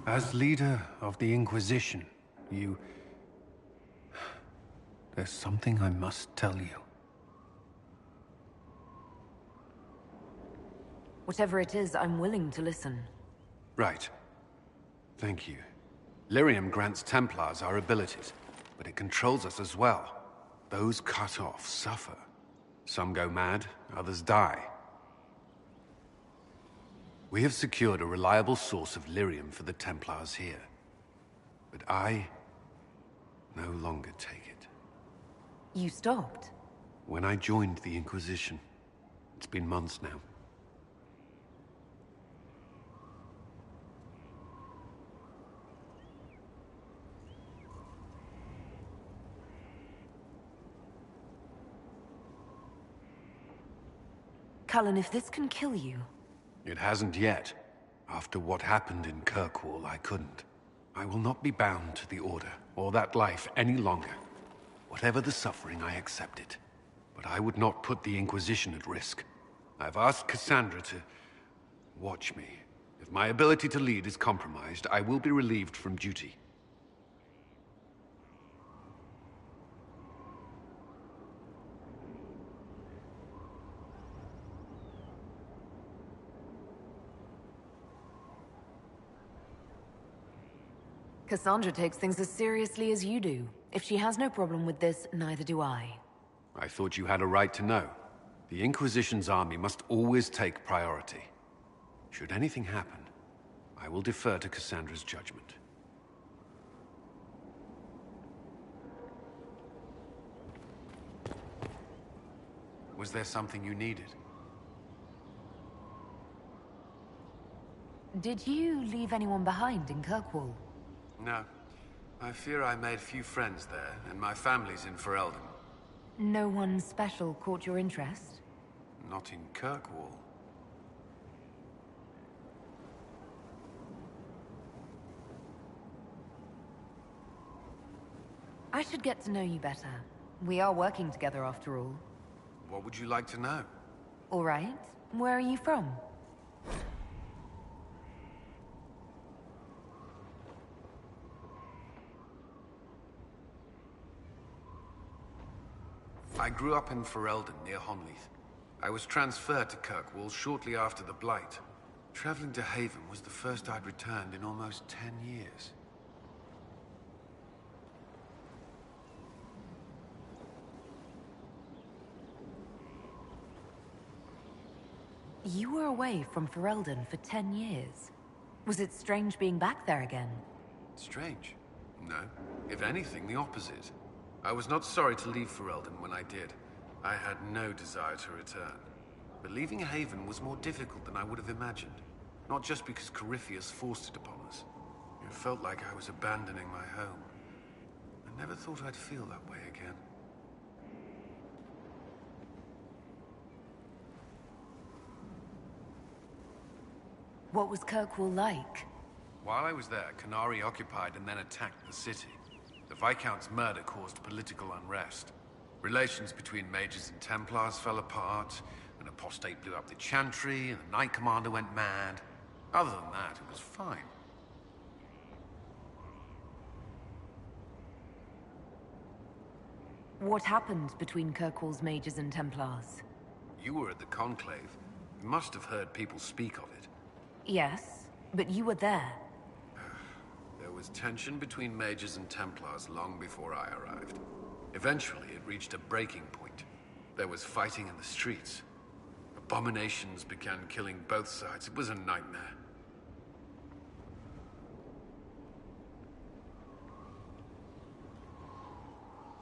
As leader of the Inquisition, there's something I must tell you. Whatever it is, I'm willing to listen. Right. Thank you. Lyrium grants Templars our abilities, but it controls us as well. Those cut off suffer. Some go mad, others die. We have secured a reliable source of lyrium for the Templars here. But I no longer take it. You stopped? When I joined the Inquisition. It's been months now. Cullen, if this can kill you... It hasn't yet. After what happened in Kirkwall, I couldn't. I will not be bound to the Order, or that life any longer. Whatever the suffering, I accept it. But I would not put the Inquisition at risk. I've asked Cassandra to... watch me. If my ability to lead is compromised, I will be relieved from duty. Cassandra takes things as seriously as you do. If she has no problem with this, neither do I. I thought you had a right to know. The Inquisition's army must always take priority. Should anything happen, I will defer to Cassandra's judgment. Was there something you needed? Did you leave anyone behind in Kirkwall? No. I fear I made few friends there, and my family's in Ferelden. No one special caught your interest? Not in Kirkwall. I should get to know you better. We are working together after all. What would you like to know? All right. Where are you from? I grew up in Ferelden, near Honleith. I was transferred to Kirkwall shortly after the Blight. Traveling to Haven was the first I'd returned in almost 10 years. You were away from Ferelden for 10 years. Was it strange being back there again? Strange? No. If anything, the opposite. I was not sorry to leave Ferelden when I did. I had no desire to return. But leaving Haven was more difficult than I would have imagined. Not just because Corypheus forced it upon us. It felt like I was abandoning my home. I never thought I'd feel that way again. What was Kirkwall like? While I was there, Canary occupied and then attacked the city. The Viscount's murder caused political unrest. Relations between mages and Templars fell apart, an apostate blew up the Chantry, and the Knight Commander went mad. Other than that, it was fine. What happened between Kirkwall's mages and Templars? You were at the Conclave. You must have heard people speak of it. Yes, but you were there. There was tension between mages and Templars long before I arrived. Eventually, it reached a breaking point. There was fighting in the streets. Abominations began killing both sides. It was a nightmare.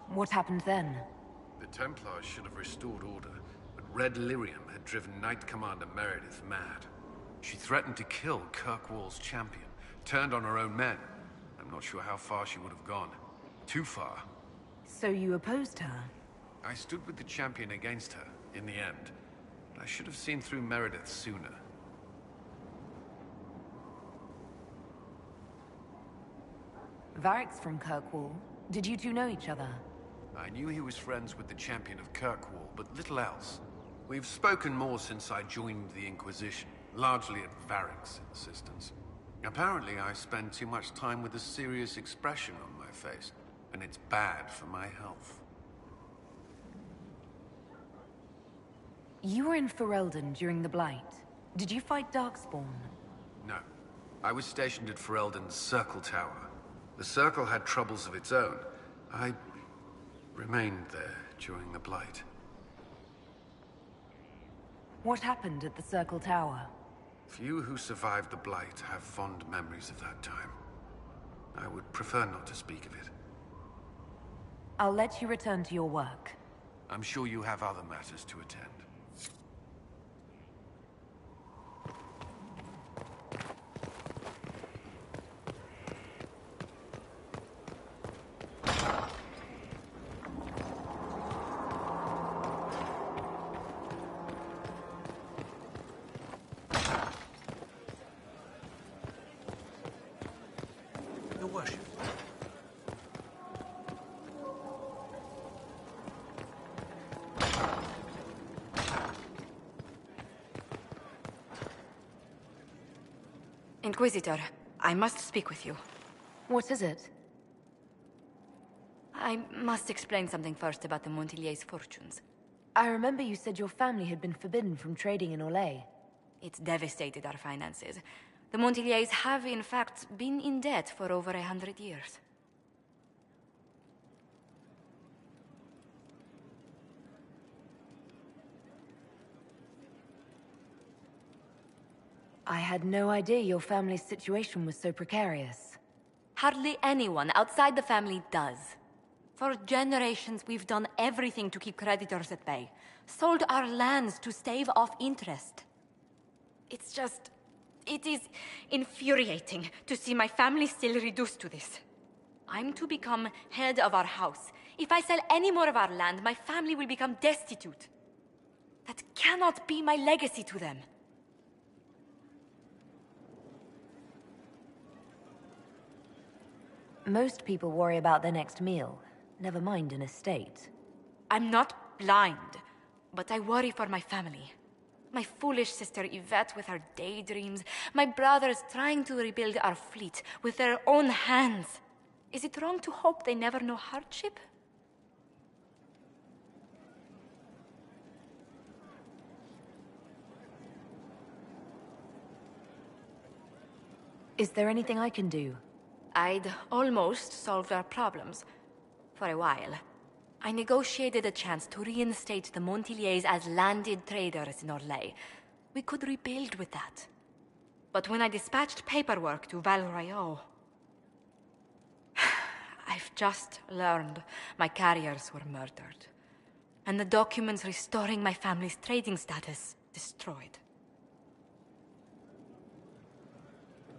What happened then? The Templars should have restored order, but Red Lyrium had driven Knight Commander Meredith mad. She threatened to kill Kirkwall's champion, turned on her own men. I'm not sure how far she would have gone. Too far. So you opposed her? I stood with the champion against her, in the end. But I should have seen through Meredith sooner. Varric's from Kirkwall. Did you two know each other? I knew he was friends with the champion of Kirkwall, but little else. We've spoken more since I joined the Inquisition, largely at Varric's insistence. Apparently, I spend too much time with a serious expression on my face, and it's bad for my health. You were in Ferelden during the Blight. Did you fight Darkspawn? No. I was stationed at Ferelden's Circle Tower. The Circle had troubles of its own. I remained there during the Blight. What happened at the Circle Tower? Few who survived the Blight have fond memories of that time. I would prefer not to speak of it. I'll let you return to your work. I'm sure you have other matters to attend. Your worship. Inquisitor, I must speak with you. What is it? I must explain something first about the Montilier's fortunes. I remember you said your family had been forbidden from trading in Orlais. It's devastated our finances. The Montilier's have, in fact, been in debt for over 100 years. I had no idea your family's situation was so precarious. Hardly anyone outside the family does. For generations, we've done everything to keep creditors at bay. Sold our lands to stave off interest. It's just... it is infuriating to see my family still reduced to this. I'm to become head of our house. If I sell any more of our land, my family will become destitute. That cannot be my legacy to them. Most people worry about their next meal, never mind an estate. I'm not blind, but I worry for my family. My foolish sister Yvette with her daydreams, my brothers trying to rebuild our fleet with their own hands. Is it wrong to hope they never know hardship? Is there anything I can do? I'd almost solved our problems. For a while. I negotiated a chance to reinstate the Montilier's as landed traders in Orlais. We could rebuild with that. But when I dispatched paperwork to Val Royeaux... I've just learned my carriers were murdered. And the documents restoring my family's trading status destroyed.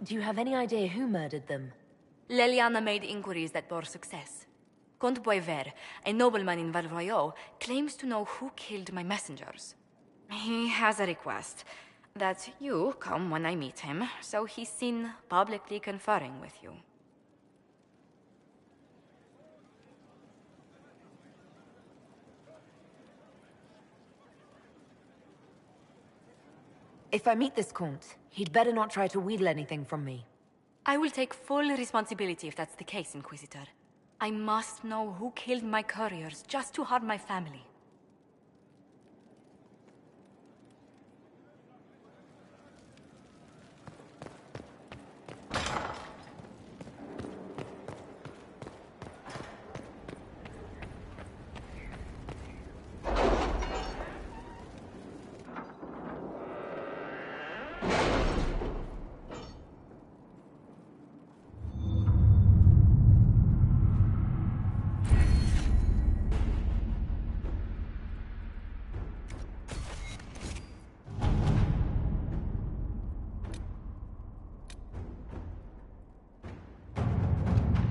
Do you have any idea who murdered them? Leliana made inquiries that bore success. Comte Boisvert, a nobleman in Val Royeaux, claims to know who killed my messengers. He has a request that you come when I meet him, so he's seen publicly conferring with you. If I meet this Comte, he'd better not try to wheedle anything from me. I will take full responsibility if that's the case, Inquisitor. I must know who killed my couriers just to harm my family.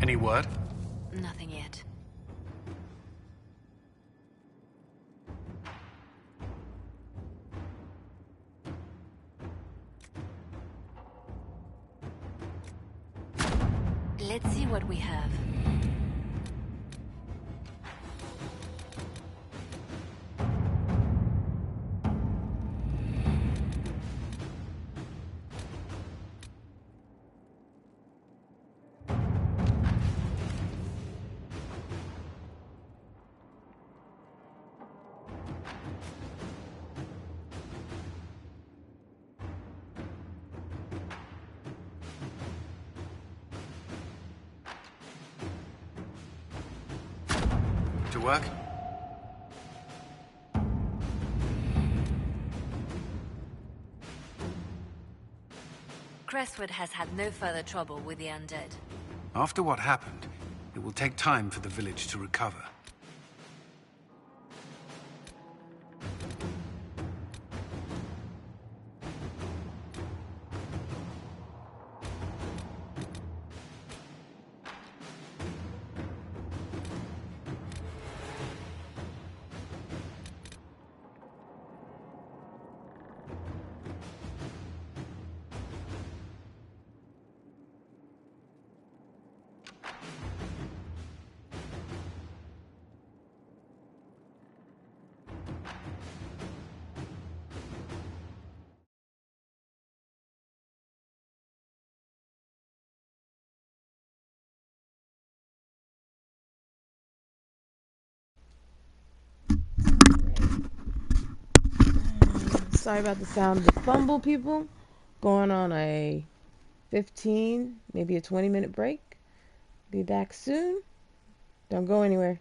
Any word? Nothing yet. Let's see what we have. To work? Crestwood has had no further trouble with the undead. After what happened, it will take time for the village to recover. Sorry about the sound of the fumble, people. Going on a 15, maybe a 20-minute break. Be back soon. Don't go anywhere.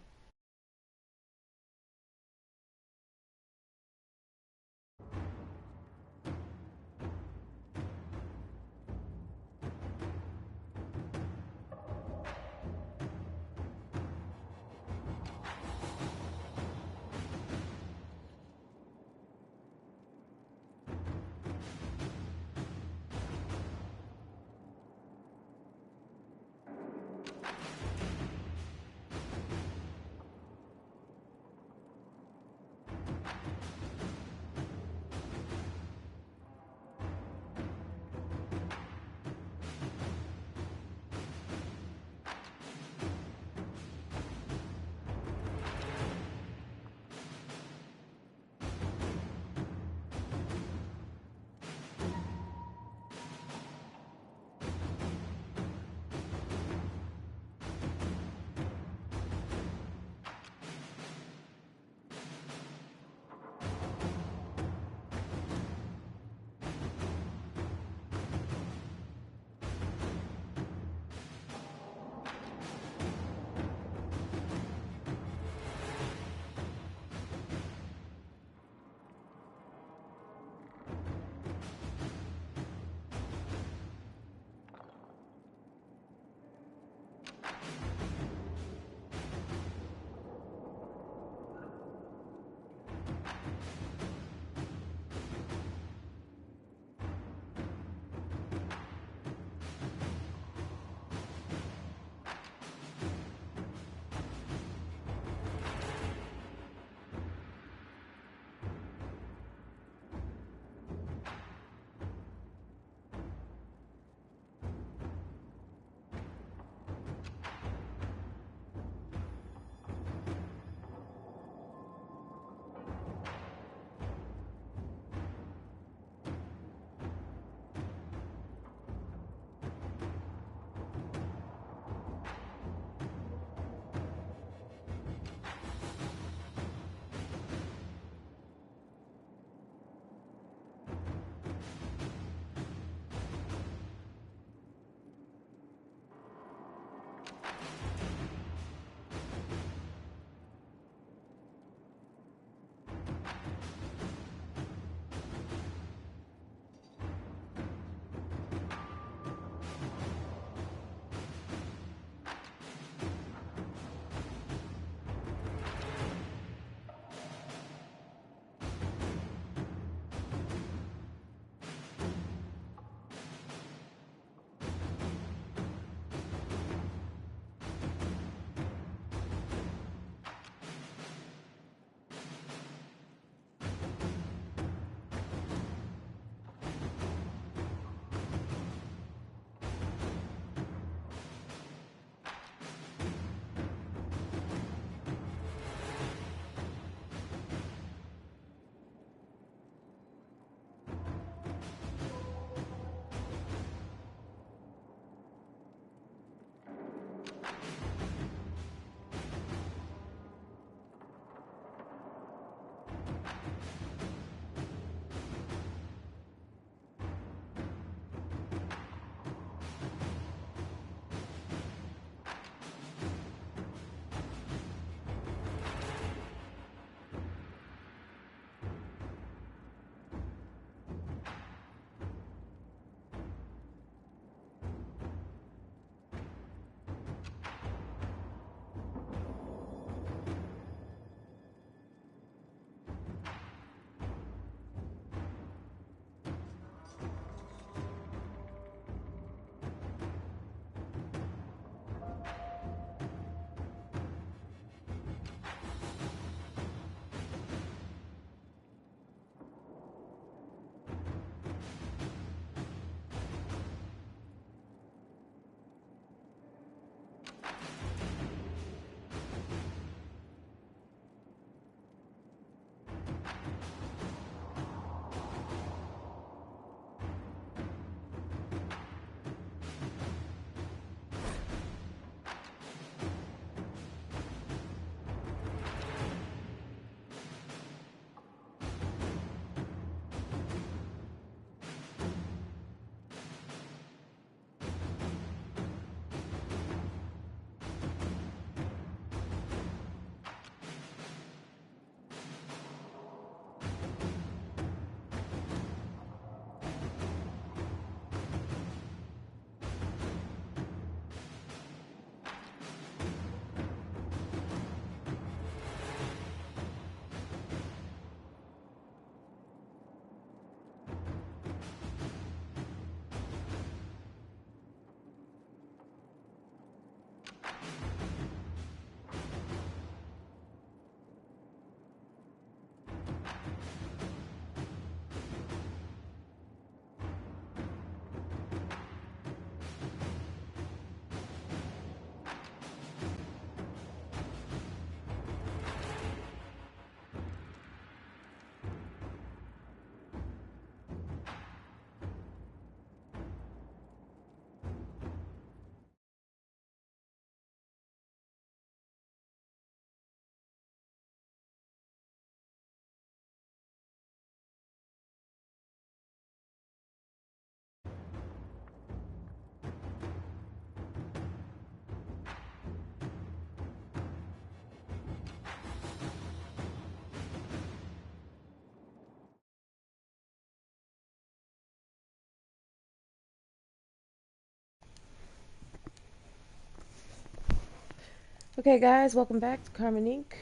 Okay, guys, welcome back to Carmen Inc.,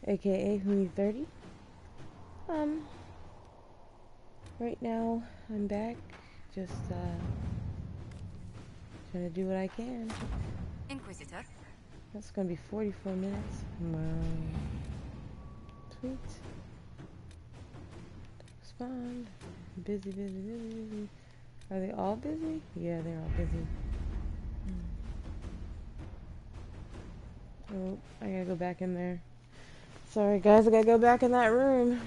aka hoounie30's. Right now I'm back, just trying to do what I can. Inquisitor. That's gonna be 44 minutes. Wow. Sweet. Respond. Busy, busy, busy, busy. Are they all busy? Yeah, they're all busy. Oh, I gotta go back in there. Sorry guys, I gotta go back in that room.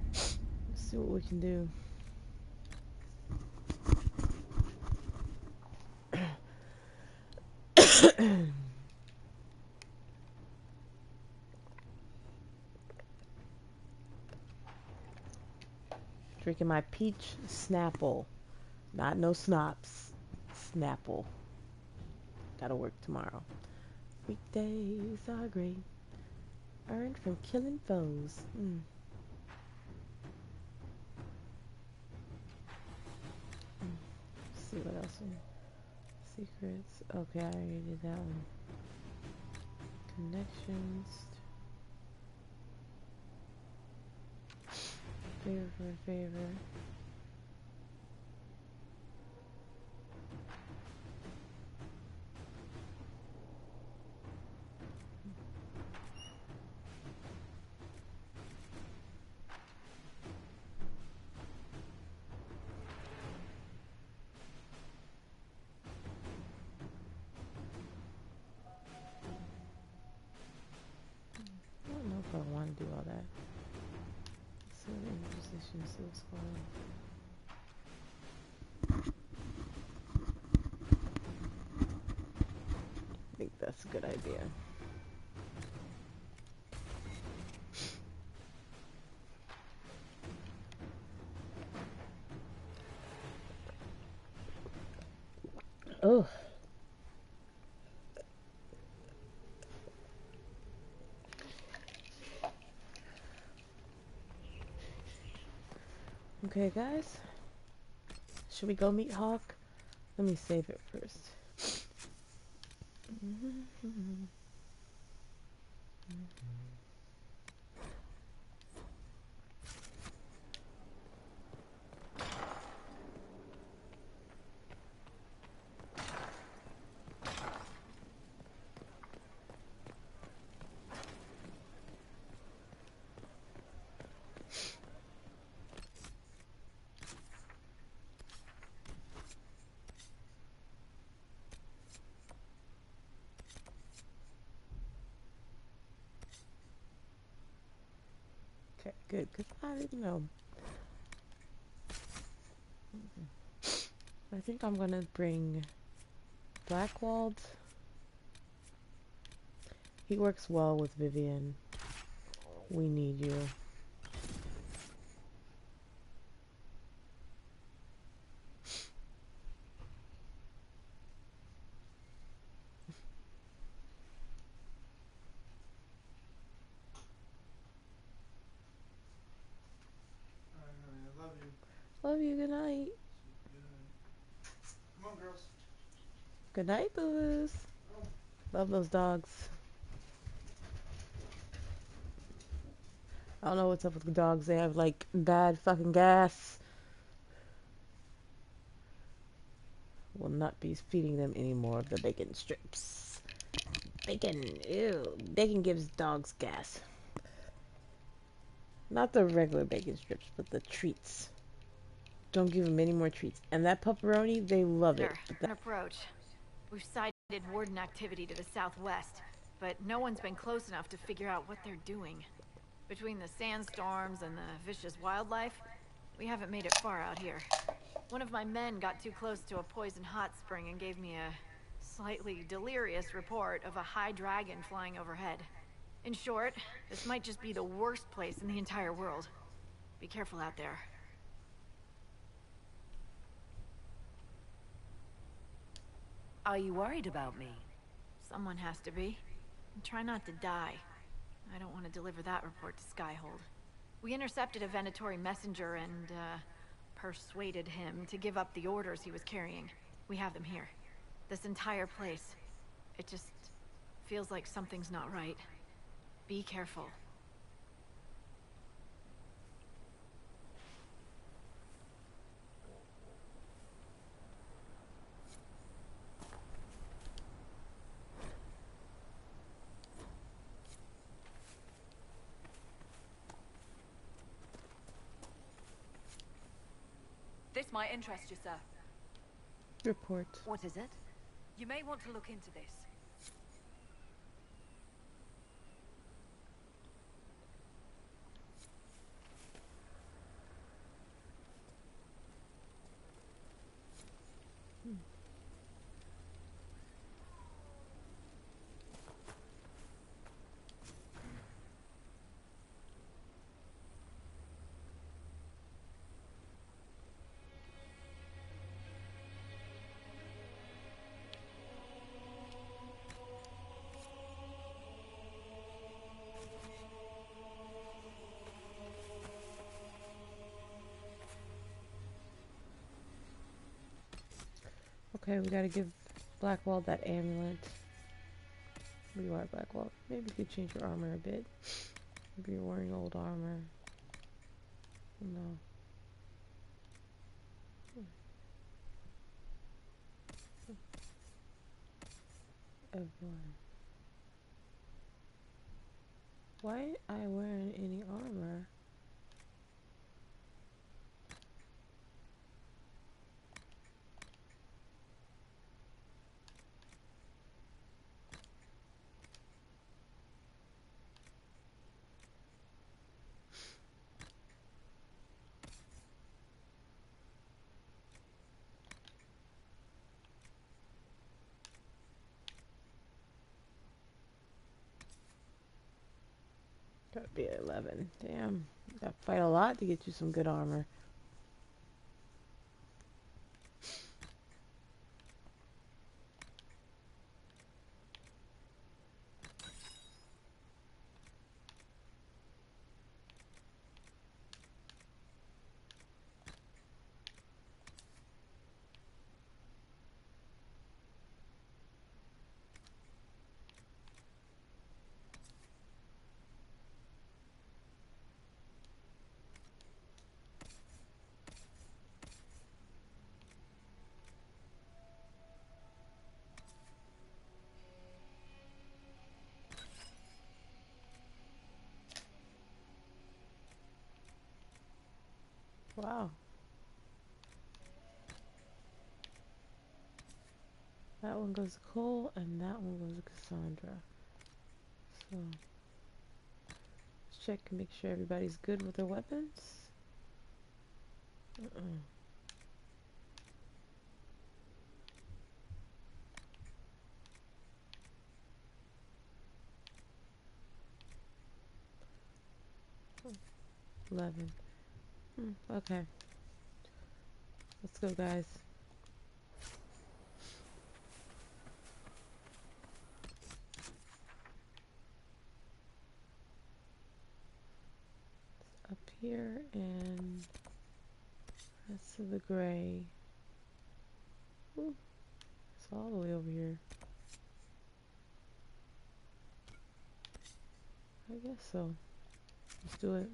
Let's see what we can do. Drinking my peach Snapple. Not no Snops. Snapple. Gotta work tomorrow. Weekdays are great. Earned from killing foes. Let's see what else. Secrets. Okay, I already did that one. Connections. Favor for a favor. I don't know if I want to do all that. So Inquisition, see what's going on. I think that's a good idea. Oh. Okay, guys. Should we go meet Hawk? Let me save it first. Okay, good, because I didn't know. I think I'm gonna bring Blackwald. He works well with Vivian. We need you. I love you. Love you, good night. Come on, girls. Good night, boo-boos. Love those dogs. I don't know what's up with the dogs. They have like bad fucking gas. Will not be feeding them any more of the bacon strips. Bacon, ew. Bacon gives dogs gas. Not the regular bacon strips, but the treats. Don't give them any more treats. And that pepperoni, they love it. An approach. We've sighted warden activity to the southwest, but no one's been close enough to figure out what they're doing. Between the sandstorms and the vicious wildlife, we haven't made it far out here. One of my men got too close to a poison hot spring and gave me a slightly delirious report of a high dragon flying overhead. In short, this might just be the worst place in the entire world. Be careful out there. Are you worried about me? Someone has to be. And try not to die. I don't want to deliver that report to Skyhold. We intercepted a Venatori messenger and, persuaded him to give up the orders he was carrying. We have them here. This entire place. It just feels like something's not right. Be careful. This might interest you, sir. Report. What is it? You may want to look into this. Okay, we gotta give Blackwall that amulet. Where you are, Blackwall. Maybe you could change your armor a bit. Maybe you're wearing old armor. No. Everyone. Why ain't I wearing any armor? Gotta be at 11. Damn. Gotta fight a lot to get you some good armor. Wow. That one goes to Cole, and that one goes to Cassandra. So, let's check and make sure everybody's good with their weapons. 11. Okay. Let's go, guys. Up here, and that's to the gray. Ooh, it's all the way over here. I guess so. Let's do it.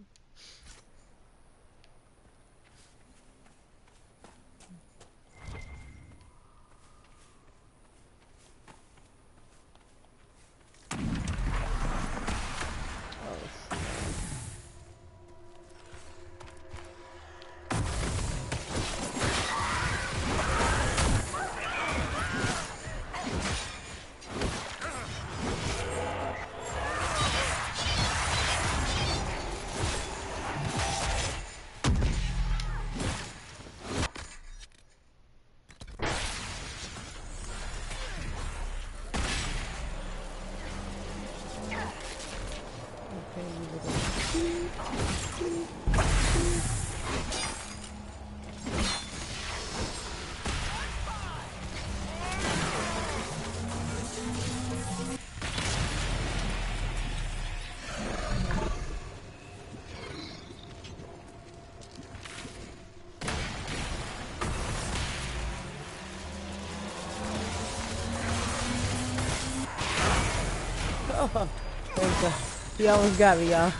There we go. He almost got me, y'all.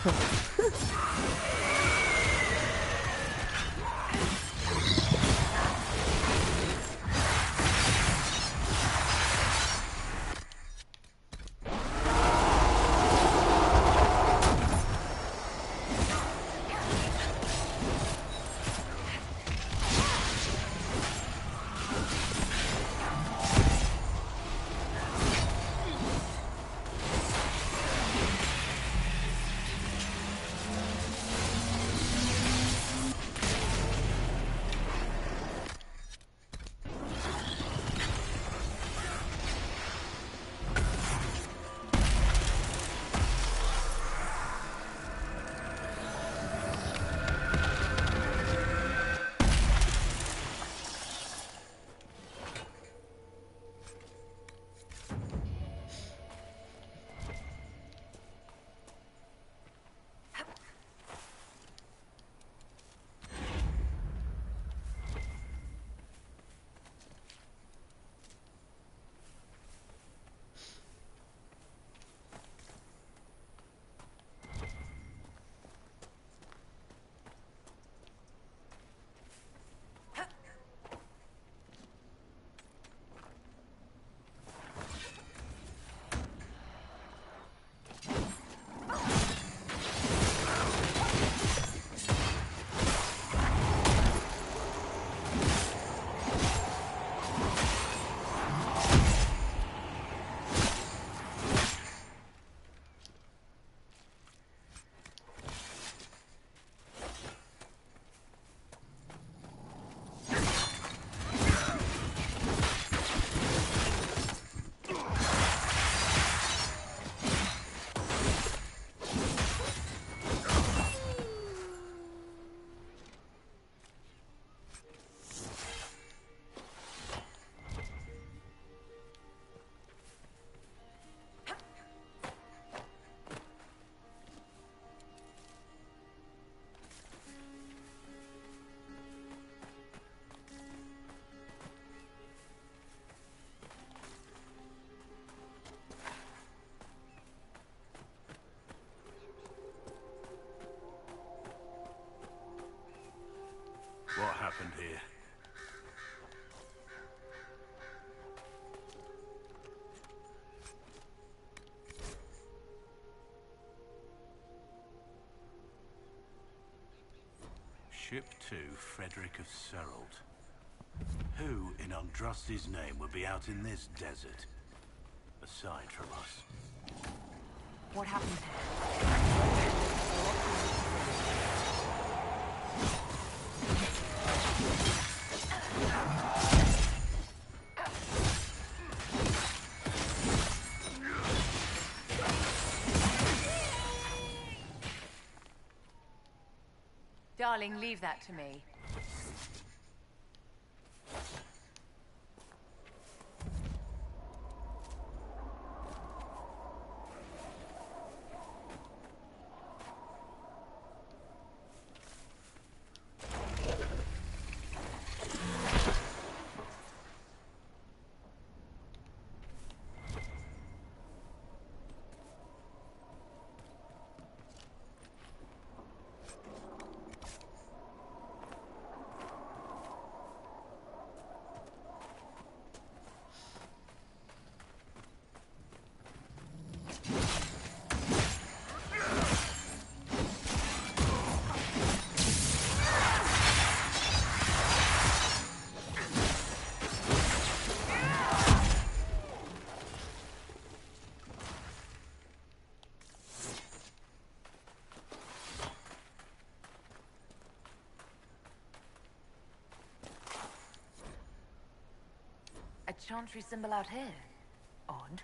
What happened here? Ship 2, Frederick of Serald. Who, in Andrasti's name, would be out in this desert? Aside from us. What happened here? Darling, leave that to me. A chantry symbol out here. Odd.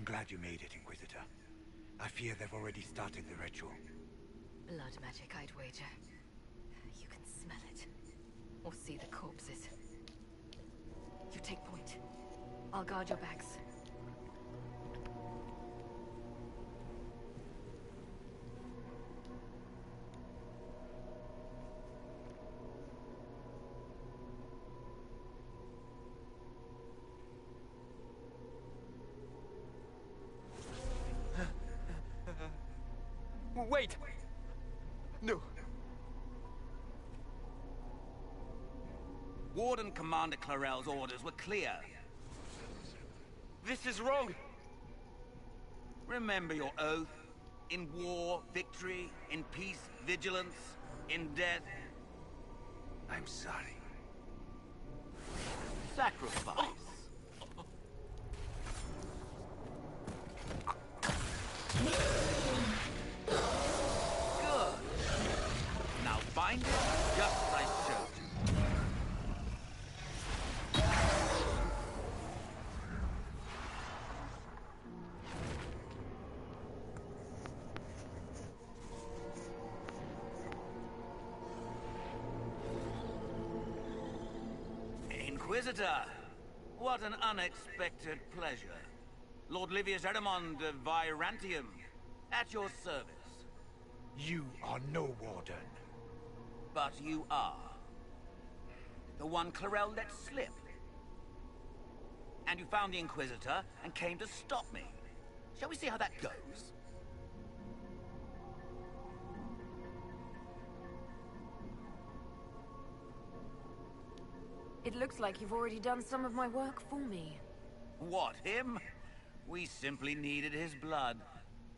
glad you made it, Inquisitor. I fear they've already started the ritual. Blood magic, I'd wager. You can smell it. Or see the corpses. You take point. I'll guard your backs. Wait! No. Warden Commander Clarel's orders were clear. This is wrong! Remember your oath. In war, victory. In peace, vigilance. In death... I'm sorry. Sacrifice. Good. Now bind it just as I showed you. Inquisitor, what an unexpected pleasure. Lord Livius Erimond of Virantium, at your service. You are no warden. But you are. The one Clarel let slip. And you found the Inquisitor and came to stop me. Shall we see how that goes? It looks like you've already done some of my work for me. What, him? We simply needed his blood.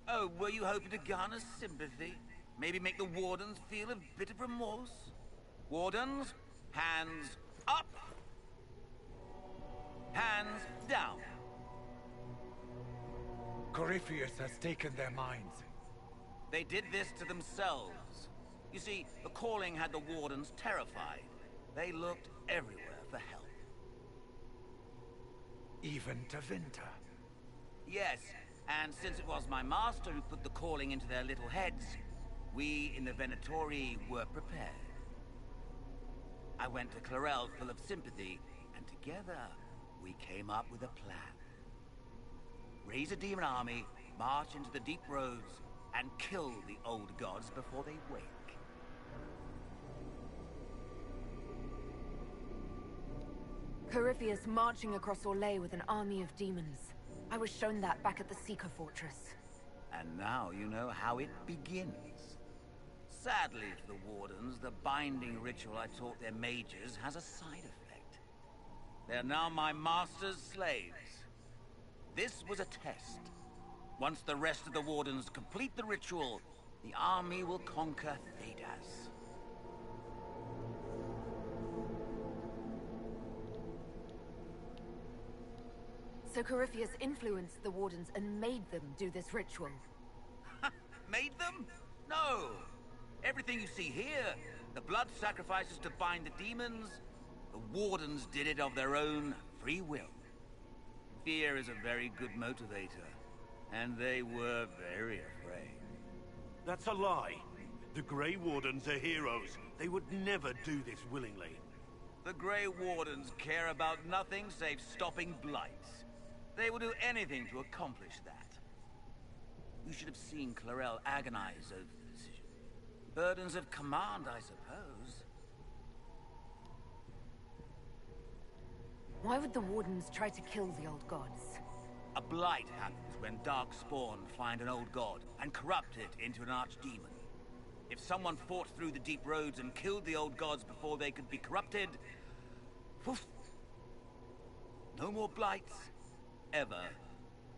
Oh, were you hoping to garner sympathy? Maybe make the Wardens feel a bit of remorse? Wardens, hands up! Hands down! Corypheus has taken their minds. They did this to themselves. You see, the calling had the Wardens terrified. They looked everywhere for help. Even to Vinter. Yes, and since it was my master who put the calling into their little heads, we in the Venatori were prepared. I went to Clarel full of sympathy, and together we came up with a plan. Raise a demon army, march into the deep roads, and kill the old gods before they wake. Corypheus marching across Orlais with an army of demons. I was shown that back at the Seeker Fortress. And now you know how it begins. Sadly for the Wardens, the binding ritual I taught their mages has a side effect. They're now my master's slaves. This was a test. Once the rest of the Wardens complete the ritual, the army will conquer Thedas. So Corypheus influenced the Wardens and made them do this ritual. Made them? No! Everything you see here, the blood sacrifices to bind the demons, the Wardens did it of their own free will. Fear is a very good motivator, and they were very afraid. That's a lie. The Grey Wardens are heroes. They would never do this willingly. The Grey Wardens care about nothing save stopping blights. They will do anything to accomplish that. You should have seen Clarel agonize over the decision. Burdens of command, I suppose. Why would the Wardens try to kill the old gods? A blight happens when Darkspawn find an old god and corrupt it into an archdemon. If someone fought through the deep roads and killed the old gods before they could be corrupted... Poof! No more blights. Ever.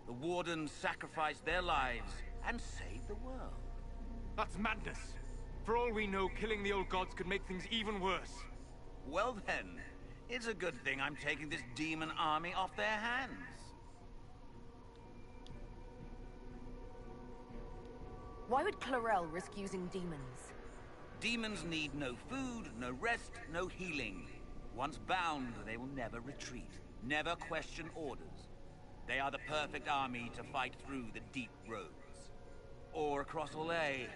The Wardens sacrificed their lives and saved the world. That's madness. For all we know, killing the old gods could make things even worse. Well then, it's a good thing I'm taking this demon army off their hands. Why would Clarel risk using demons? Demons need no food, no rest, no healing. Once bound, they will never retreat, never question orders. They are the perfect army to fight through the deep roads. Or across Olay.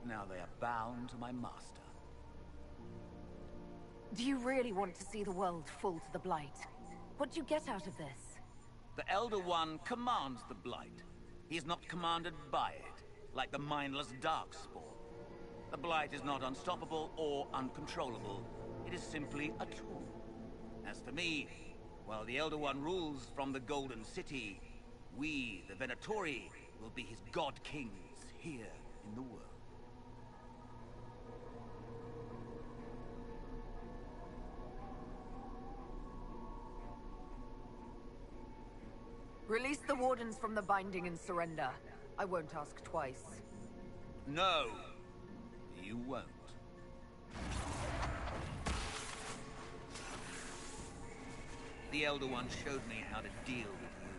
Now they are bound to my master. Do you really want to see the world fall to the Blight? What do you get out of this? The Elder One commands the Blight. He is not commanded by it, like the mindless Darkspawn. The Blight is not unstoppable or uncontrollable. It is simply a tool. As for me, while the Elder One rules from the Golden City, we, the Venatori, will be his god-kings here in the world. Release the Wardens from the binding and surrender. I won't ask twice. No, you won't. The Elder One showed me how to deal with you,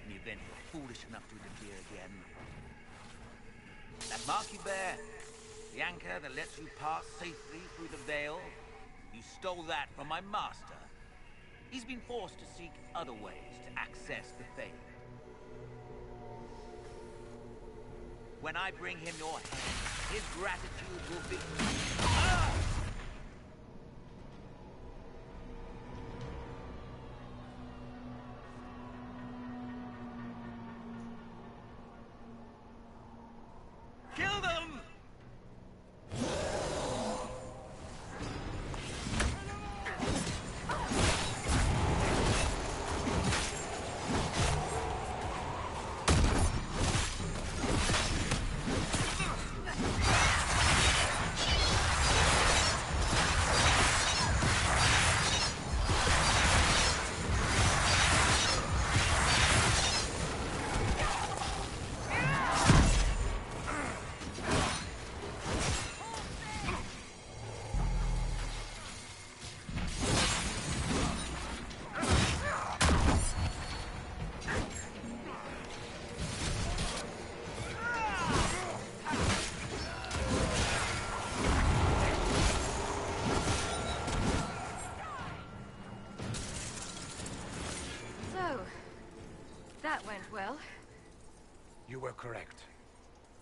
in the event you're foolish enough to interfere again. That mark you bear, the anchor that lets you pass safely through the veil, you stole that from my master. He's been forced to seek other ways to access the faith. When I bring him your hand, his gratitude will be... Ah! Kill them! That went well. You were correct.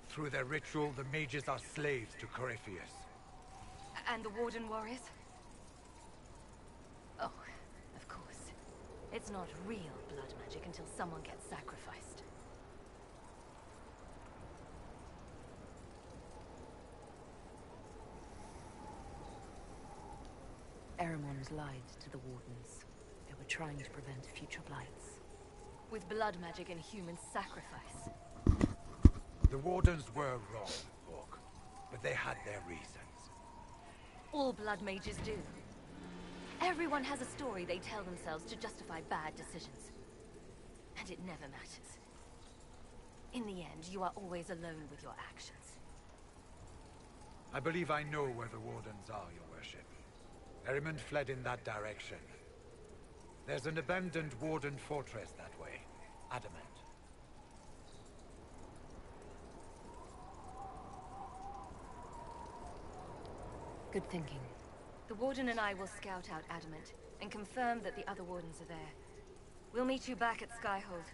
Through their ritual, the mages are slaves to Corypheus. And the Warden warriors? Oh, of course. It's not real blood magic until someone gets sacrificed. Eremon's lied to the Wardens. They were trying to prevent future blights. With blood magic and human sacrifice. The Wardens were wrong, Orc. But they had their reasons. All blood mages do. Everyone has a story they tell themselves to justify bad decisions. And it never matters. In the end, you are always alone with your actions. I believe I know where the Wardens are, Your Worship. Eremond fled in that direction. There's an abandoned Warden fortress that way. Adamant. Good thinking. The Warden and I will scout out Adamant and confirm that the other Wardens are there. We'll meet you back at Skyhold.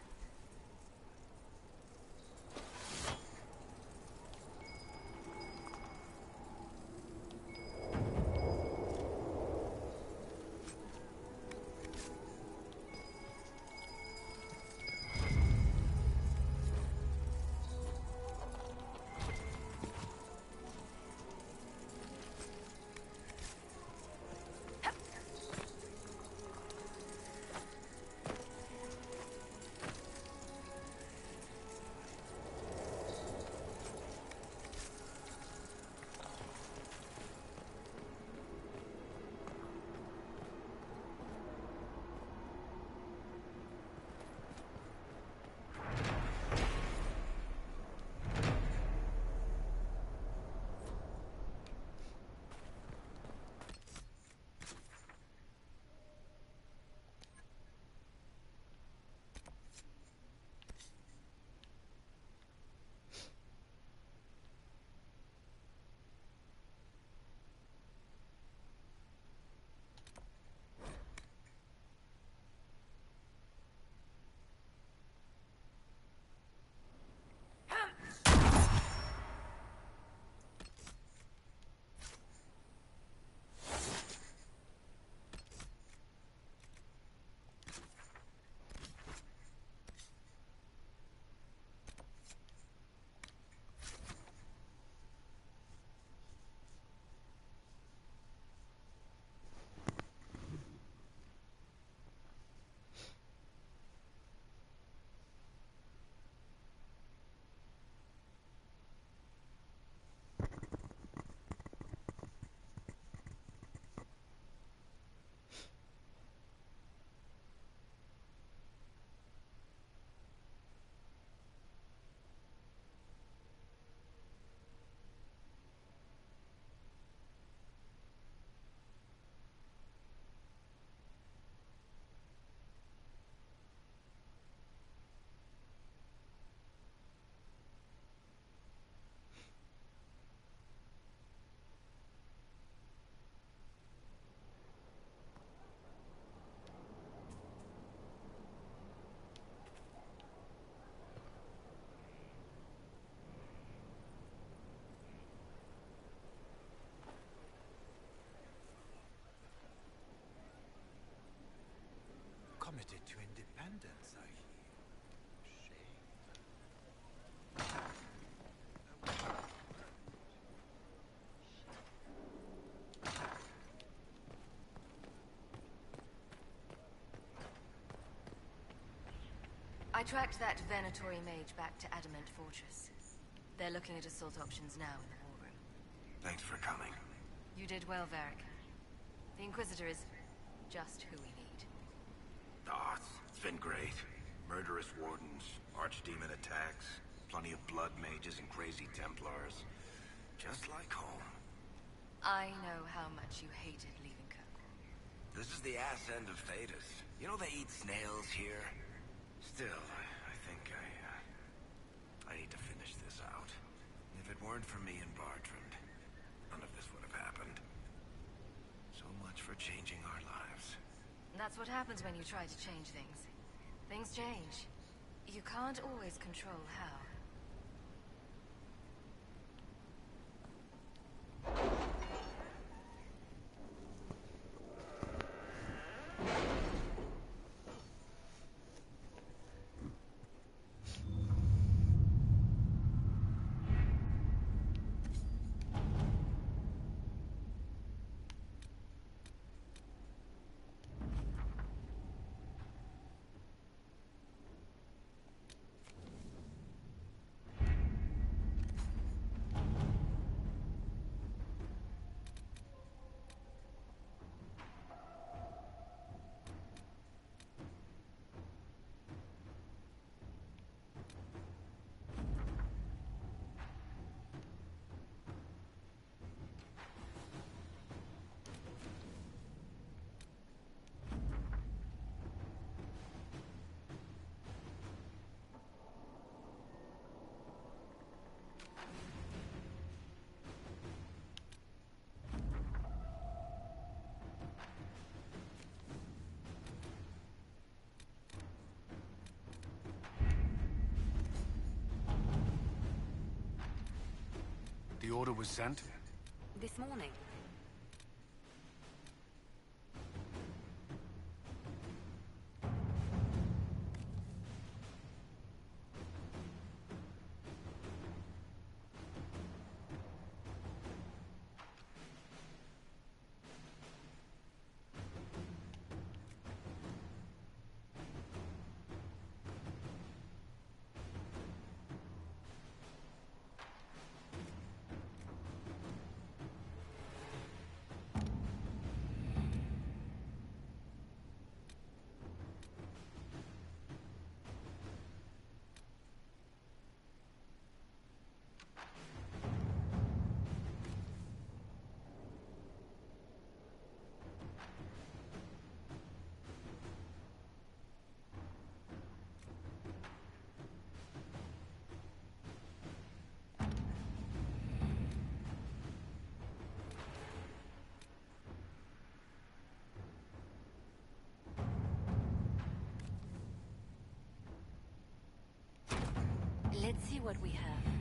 I tracked that Venatori mage back to Adamant Fortress. They're looking at assault options now in the war room. Thanks for coming. You did well, Varric. The Inquisitor is just who we need. Ah, it's been great. Murderous wardens, archdemon attacks, plenty of blood mages and crazy Templars. Just like home. I know how much you hated leaving Kirkwall. This is the ass end of Thedas. You know they eat snails here? Still, I think I need to finish this out. If it weren't for me and Bartrand, none of this would have happened. So much for changing our lives. That's what happens when you try to change things. Things change. You can't always control how. The order was sent? This morning. Let's see what we have.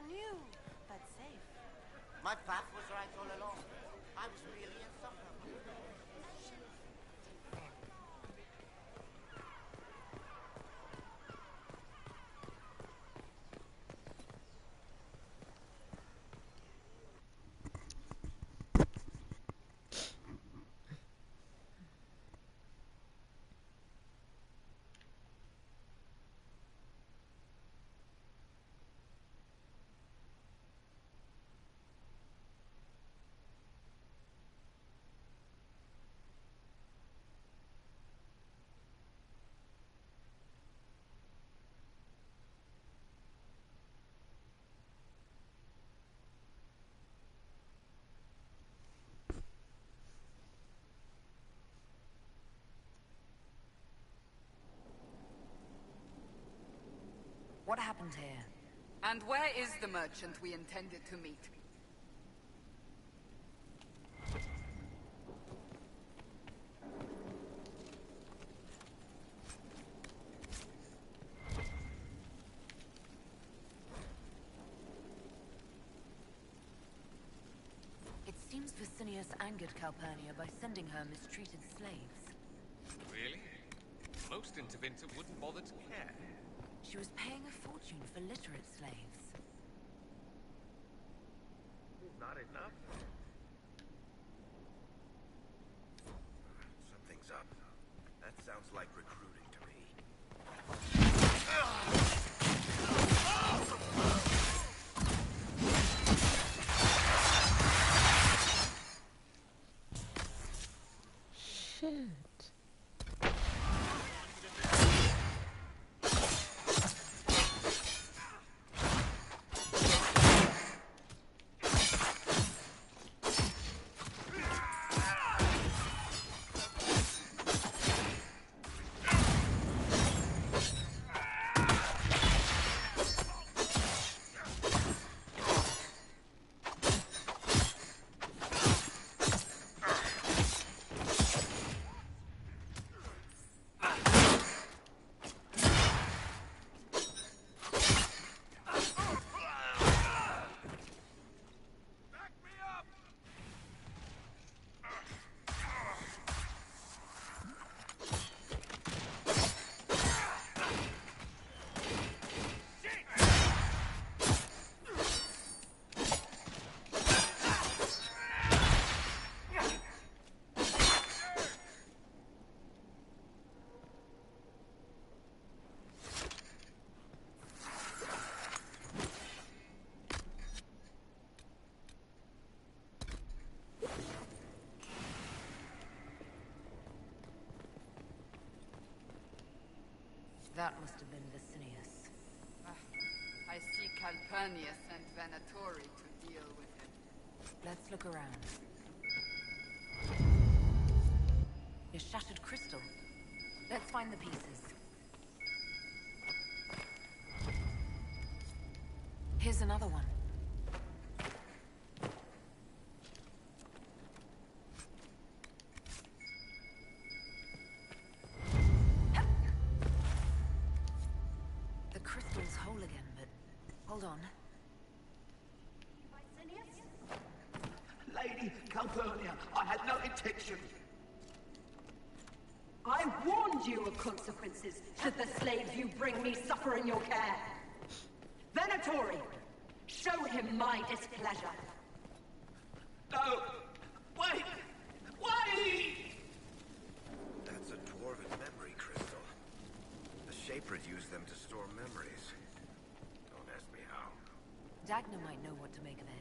New, but safe. My path was right all along. I was really a sucker. What happened here? And where is the merchant we intended to meet? It seems Vicinius angered Calpurnia by sending her mistreated slaves. Really? Most Intervinter wouldn't bother to care. She was paying a fortune for literate slaves. Not enough. Something's up. That sounds like recruiting to me. Shit. That must have been Vicinius. I see Calpurnia sent Venatori to deal with him. Let's look around. A shattered crystal. Let's find the pieces. Here's another one. The crystal's whole again, but hold on. Lady Calpurnia, I had no intention. I warned you of consequences should the slaves you bring me suffer in your care. Venatori, show him my displeasure. No! Wait! Wait! That's a dwarven memory crystal. The Shapers use them to store memories. Don't ask me how. Dagna might know what to make of it.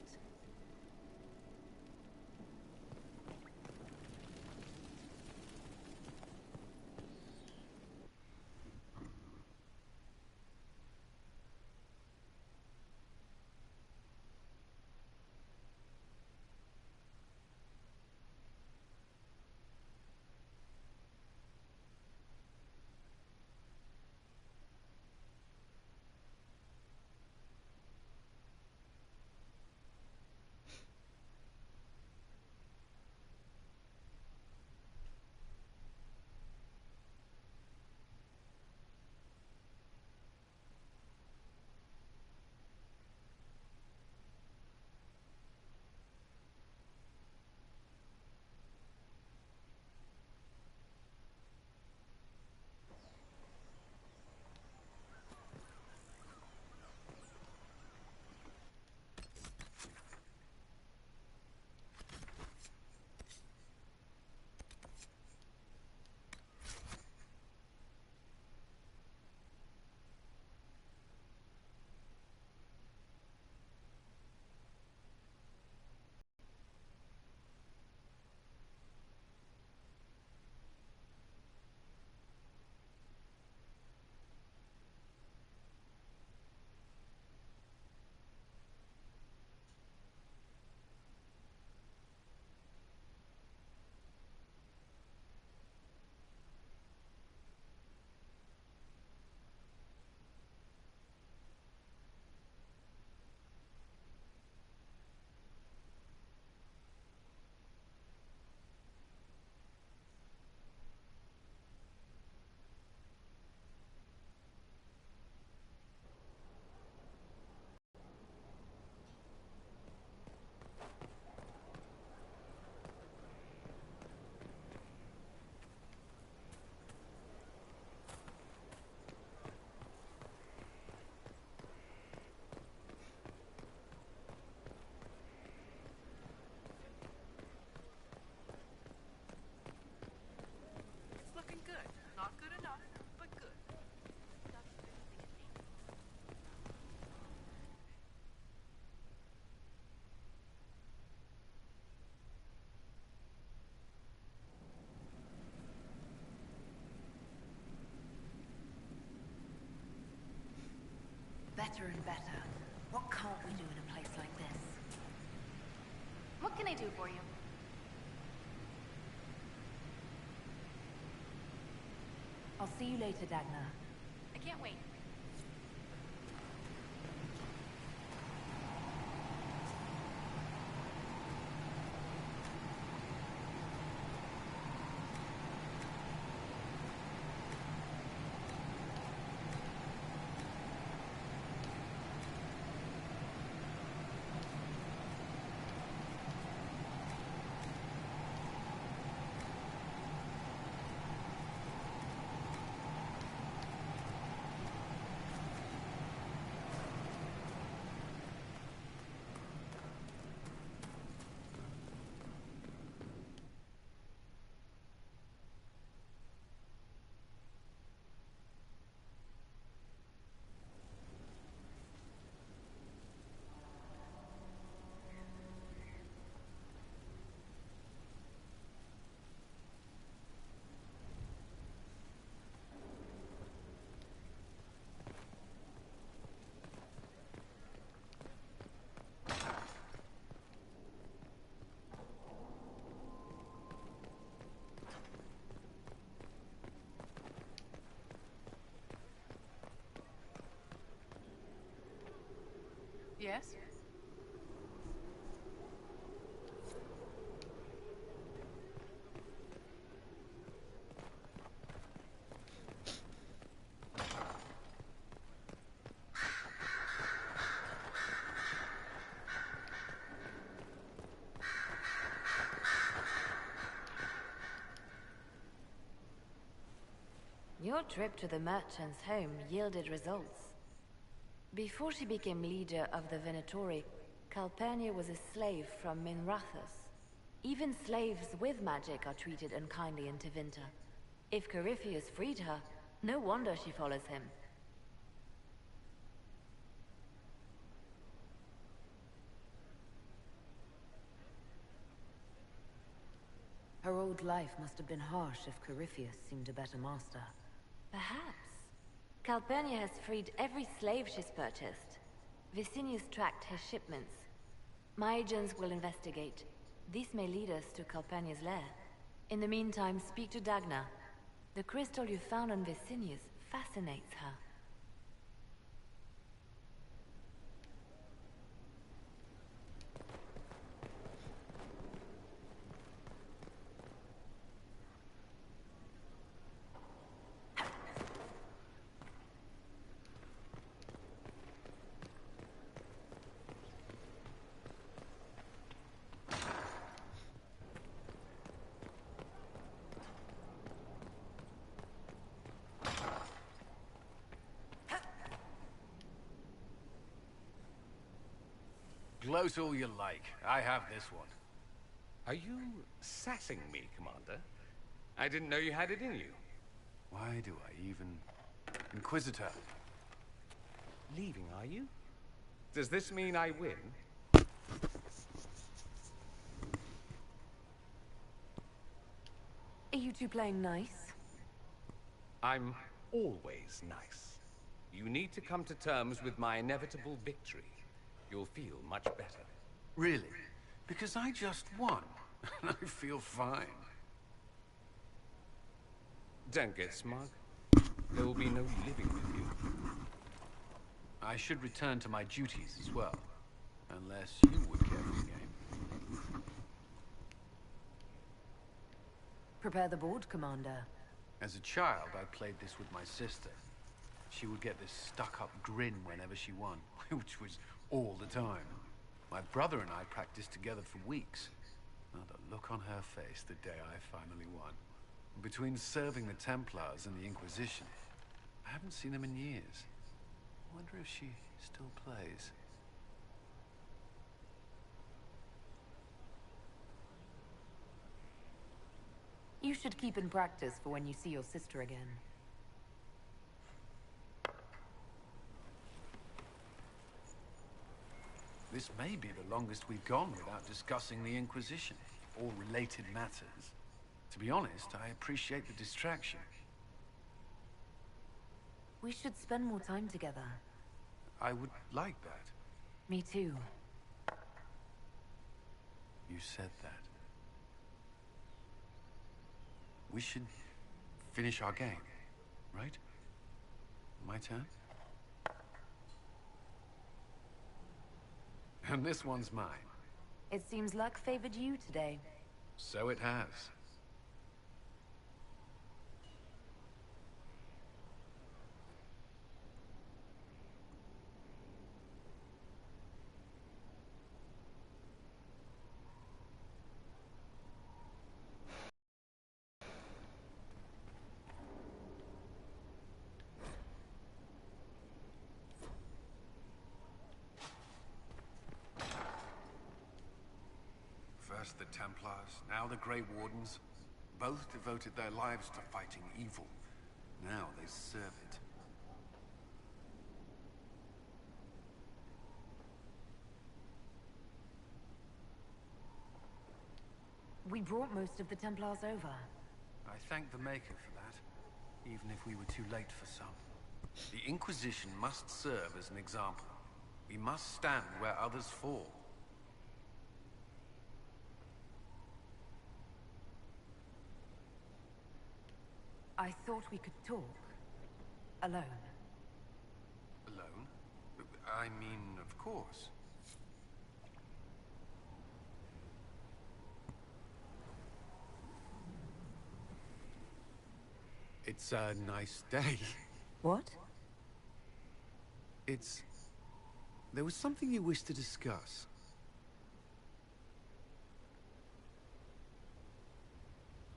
better and better. What can't we do in a place like this? What can I do for you? I'll see you later, Dagna. I can't wait. Yes? Your trip to the merchant's home yielded results. Before she became leader of the Venatori, Calpurnia was a slave from Minrathous. Even slaves with magic are treated unkindly in Tevinter. If Corypheus freed her, no wonder she follows him. Her old life must have been harsh if Corypheus seemed a better master. Perhaps. Calpurnia has freed every slave she's purchased. Vicinius tracked his shipments. My agents will investigate. This may lead us to Calpurnia's lair. In the meantime, speak to Dagna. The crystal you found on Vicinius fascinates her. Gloat all you like. I have this one. Are you sassing me, Commander? I didn't know you had it in you. Why do I even... Inquisitor. Leaving, are you? Does this mean I win? Are you two playing nice? I'm always nice. You need to come to terms with my inevitable victory. You'll feel much better. Really? Because I just won, and I feel fine. Don't get smug. There will be no living with you. I should return to my duties as well. Unless you would care for the game. Prepare the board, Commander. As a child, I played this with my sister. She would get this stuck-up grin whenever she won, which was all the time. My brother and I practiced together for weeks. Oh, the look on her face the day I finally won. Between serving the Templars and the Inquisition, I haven't seen them in years. I wonder if she still plays. You should keep in practice for when you see your sister again. This may be the longest we've gone without discussing the Inquisition, or related matters. To be honest, I appreciate the distraction. We should spend more time together. I would like that. Me too. You said that. We should finish our game, right? My turn? And this one's mine. It seems luck favored you today. So it has. First the Templars, now the Grey Wardens. Both devoted their lives to fighting evil. Now they serve it. We brought most of the Templars over. I thank the Maker for that, even if we were too late for some. The Inquisition must serve as an example. We must stand where others fall. I thought we could talk. Alone. Alone? I mean, of course. It's a nice day. What? There was something you wished to discuss.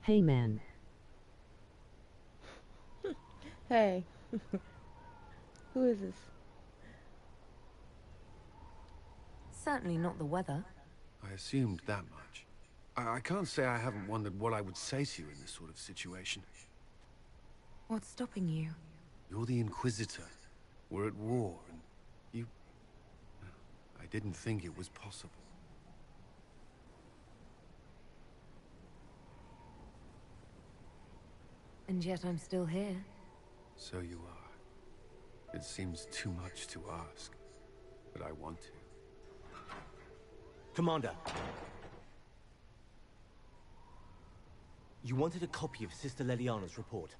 Hey, man. Hey. Who is this? Certainly not the weather. I assumed that much. I can't say I haven't wondered what I would say to you in this sort of situation. What's stopping you? You're the Inquisitor. We're at war, and you... I didn't think it was possible. And yet I'm still here. So you are. It seems too much to ask, but I want to. Commander. You wanted a copy of Sister Leliana's report.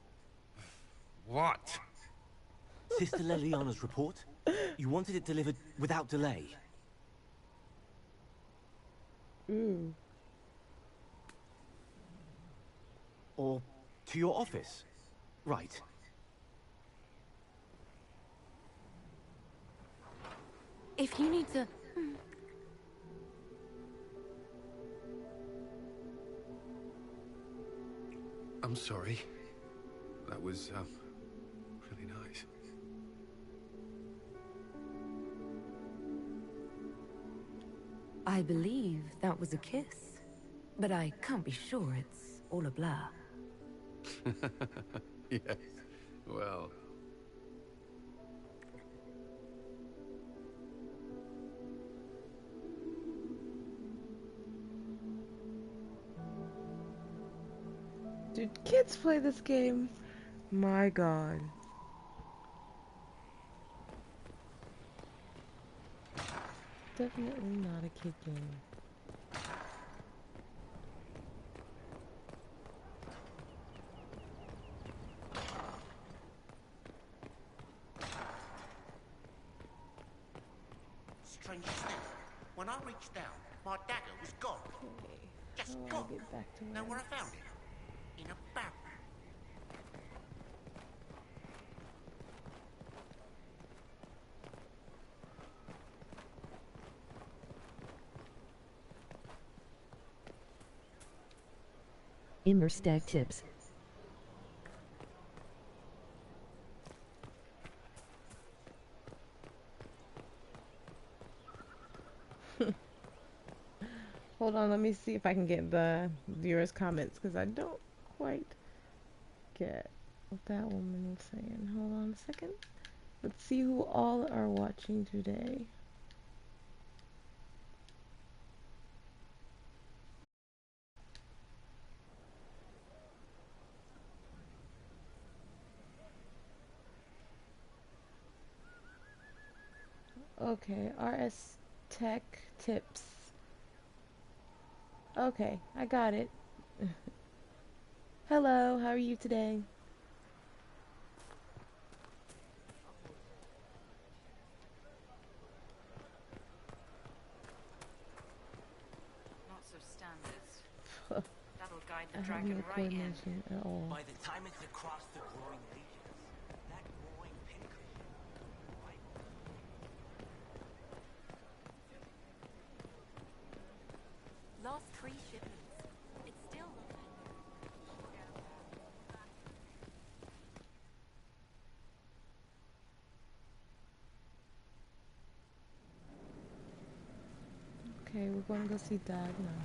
What? Sister Leliana's report? You wanted it delivered without delay. Or to your office. Right. If you need to... I'm sorry. That was, really nice. I believe that was a kiss. But I can't be sure, it's all a blur. Yes. Well... Dude, kids play this game? My god. Definitely not a kid game. Strange thing. When I reached down, my dagger was gone. Just gone. Get back to Know where I found it? In a barrel. Immerstag tips. Hold on, let me see if I can get the viewers' comments, because I don't quite get what that woman was saying. Hold on a second. Let's see who all are watching today. Okay, RS Tech Tips. Okay, I got it. Hello, how are you today? Not so standards. That'll guide the I have dragon no right in. coordination at all. By the time it's across the growing ages, that growing pincushion. Lost 3 shipments. It's still Okay, we're going to go see Dad now.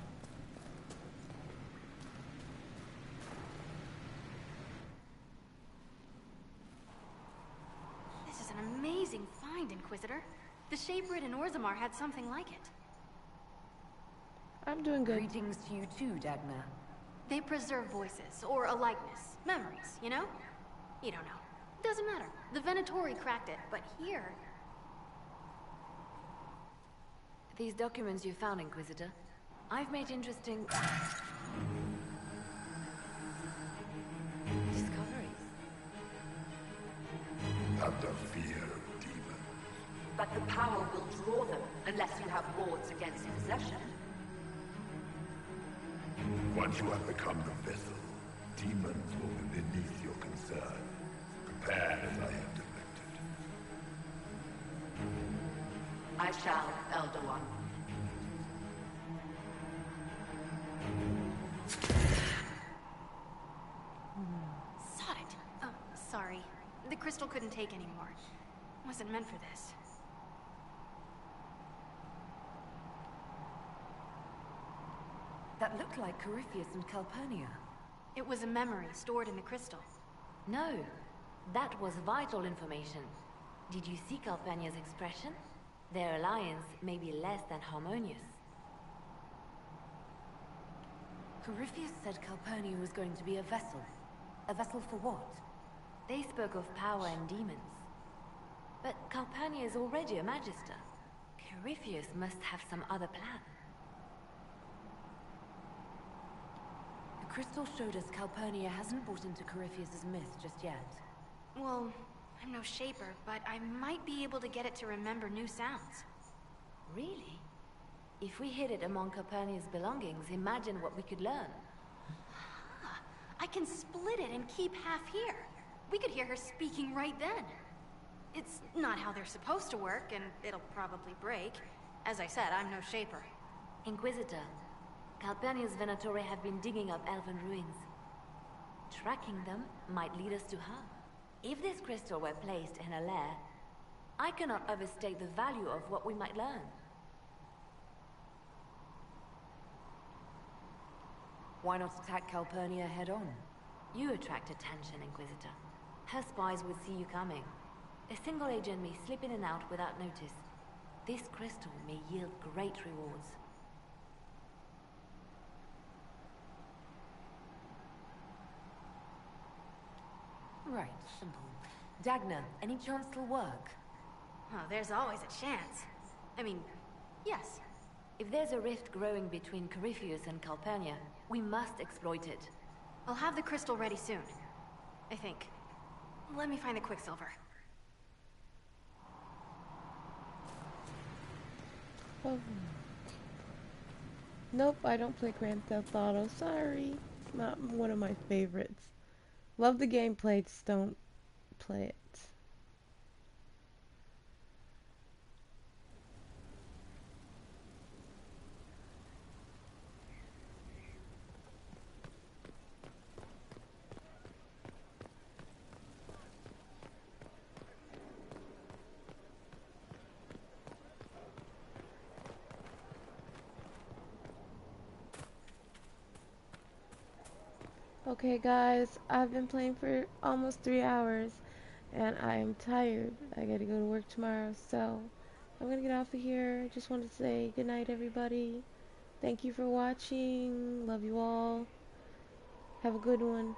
This is an amazing find, Inquisitor. The Shaperid in Orzammar had something like it. I'm doing good. Greetings to you too, Dagna. They preserve voices, or a likeness, memories, you know? You don't know. Doesn't matter. The Venatori cracked it, but here... These documents you found, Inquisitor, I've made interesting... discoveries. Under fear of demons. But the power will draw them unless you have wards against possession. Once you have become the vessel, demons will be beneath your concern. Prepare as I have directed. I shall, Elder One. Sod it. Oh, sorry. The crystal couldn't take anymore. Wasn't meant for this. That looked like Corypheus and Calpurnia. It was a memory stored in the crystal. No, that was vital information. Did you see Calpurnia's expression? Their alliance may be less than harmonious. Corypheus said Calpurnia was going to be a vessel. A vessel for what? They spoke of power and demons. But Calpurnia is already a magister. Corypheus must have some other plan. The crystal showed us Calpurnia hasn't bought into Corypheus's myth just yet. Well, I'm no shaper, but I might be able to get it to remember new sounds. Really? If we hid it among Calpurnia's belongings, imagine what we could learn. I can split it and keep half here. We could hear her speaking right then. It's not how they're supposed to work, and it'll probably break. As I said, I'm no shaper. Inquisitor, Calpurnia's Venatori have been digging up elven ruins. Tracking them might lead us to her. If this crystal were placed in a lair, I cannot overstate the value of what we might learn. Why not attack Calpurnia head-on? You attract attention, Inquisitor. Her spies would see you coming. A single agent may slip in and out without notice. This crystal may yield great rewards. Right, simple. Dagna, any chance it'll work? Oh, there's always a chance. I mean, yes. If there's a rift growing between Corypheus and Calpurnia, we must exploit it. I'll have the crystal ready soon. I think. Let me find the Quicksilver. Oh. Nope, I don't play Grand Theft Auto. Sorry. Not one of my favorites. Love the gameplay, just don't play it. Okay guys, I've been playing for almost 3 hours and I am tired. I gotta go to work tomorrow, so I'm gonna get off of here. I just wanted to say good night everybody. Thank you for watching. Love you all. Have a good one.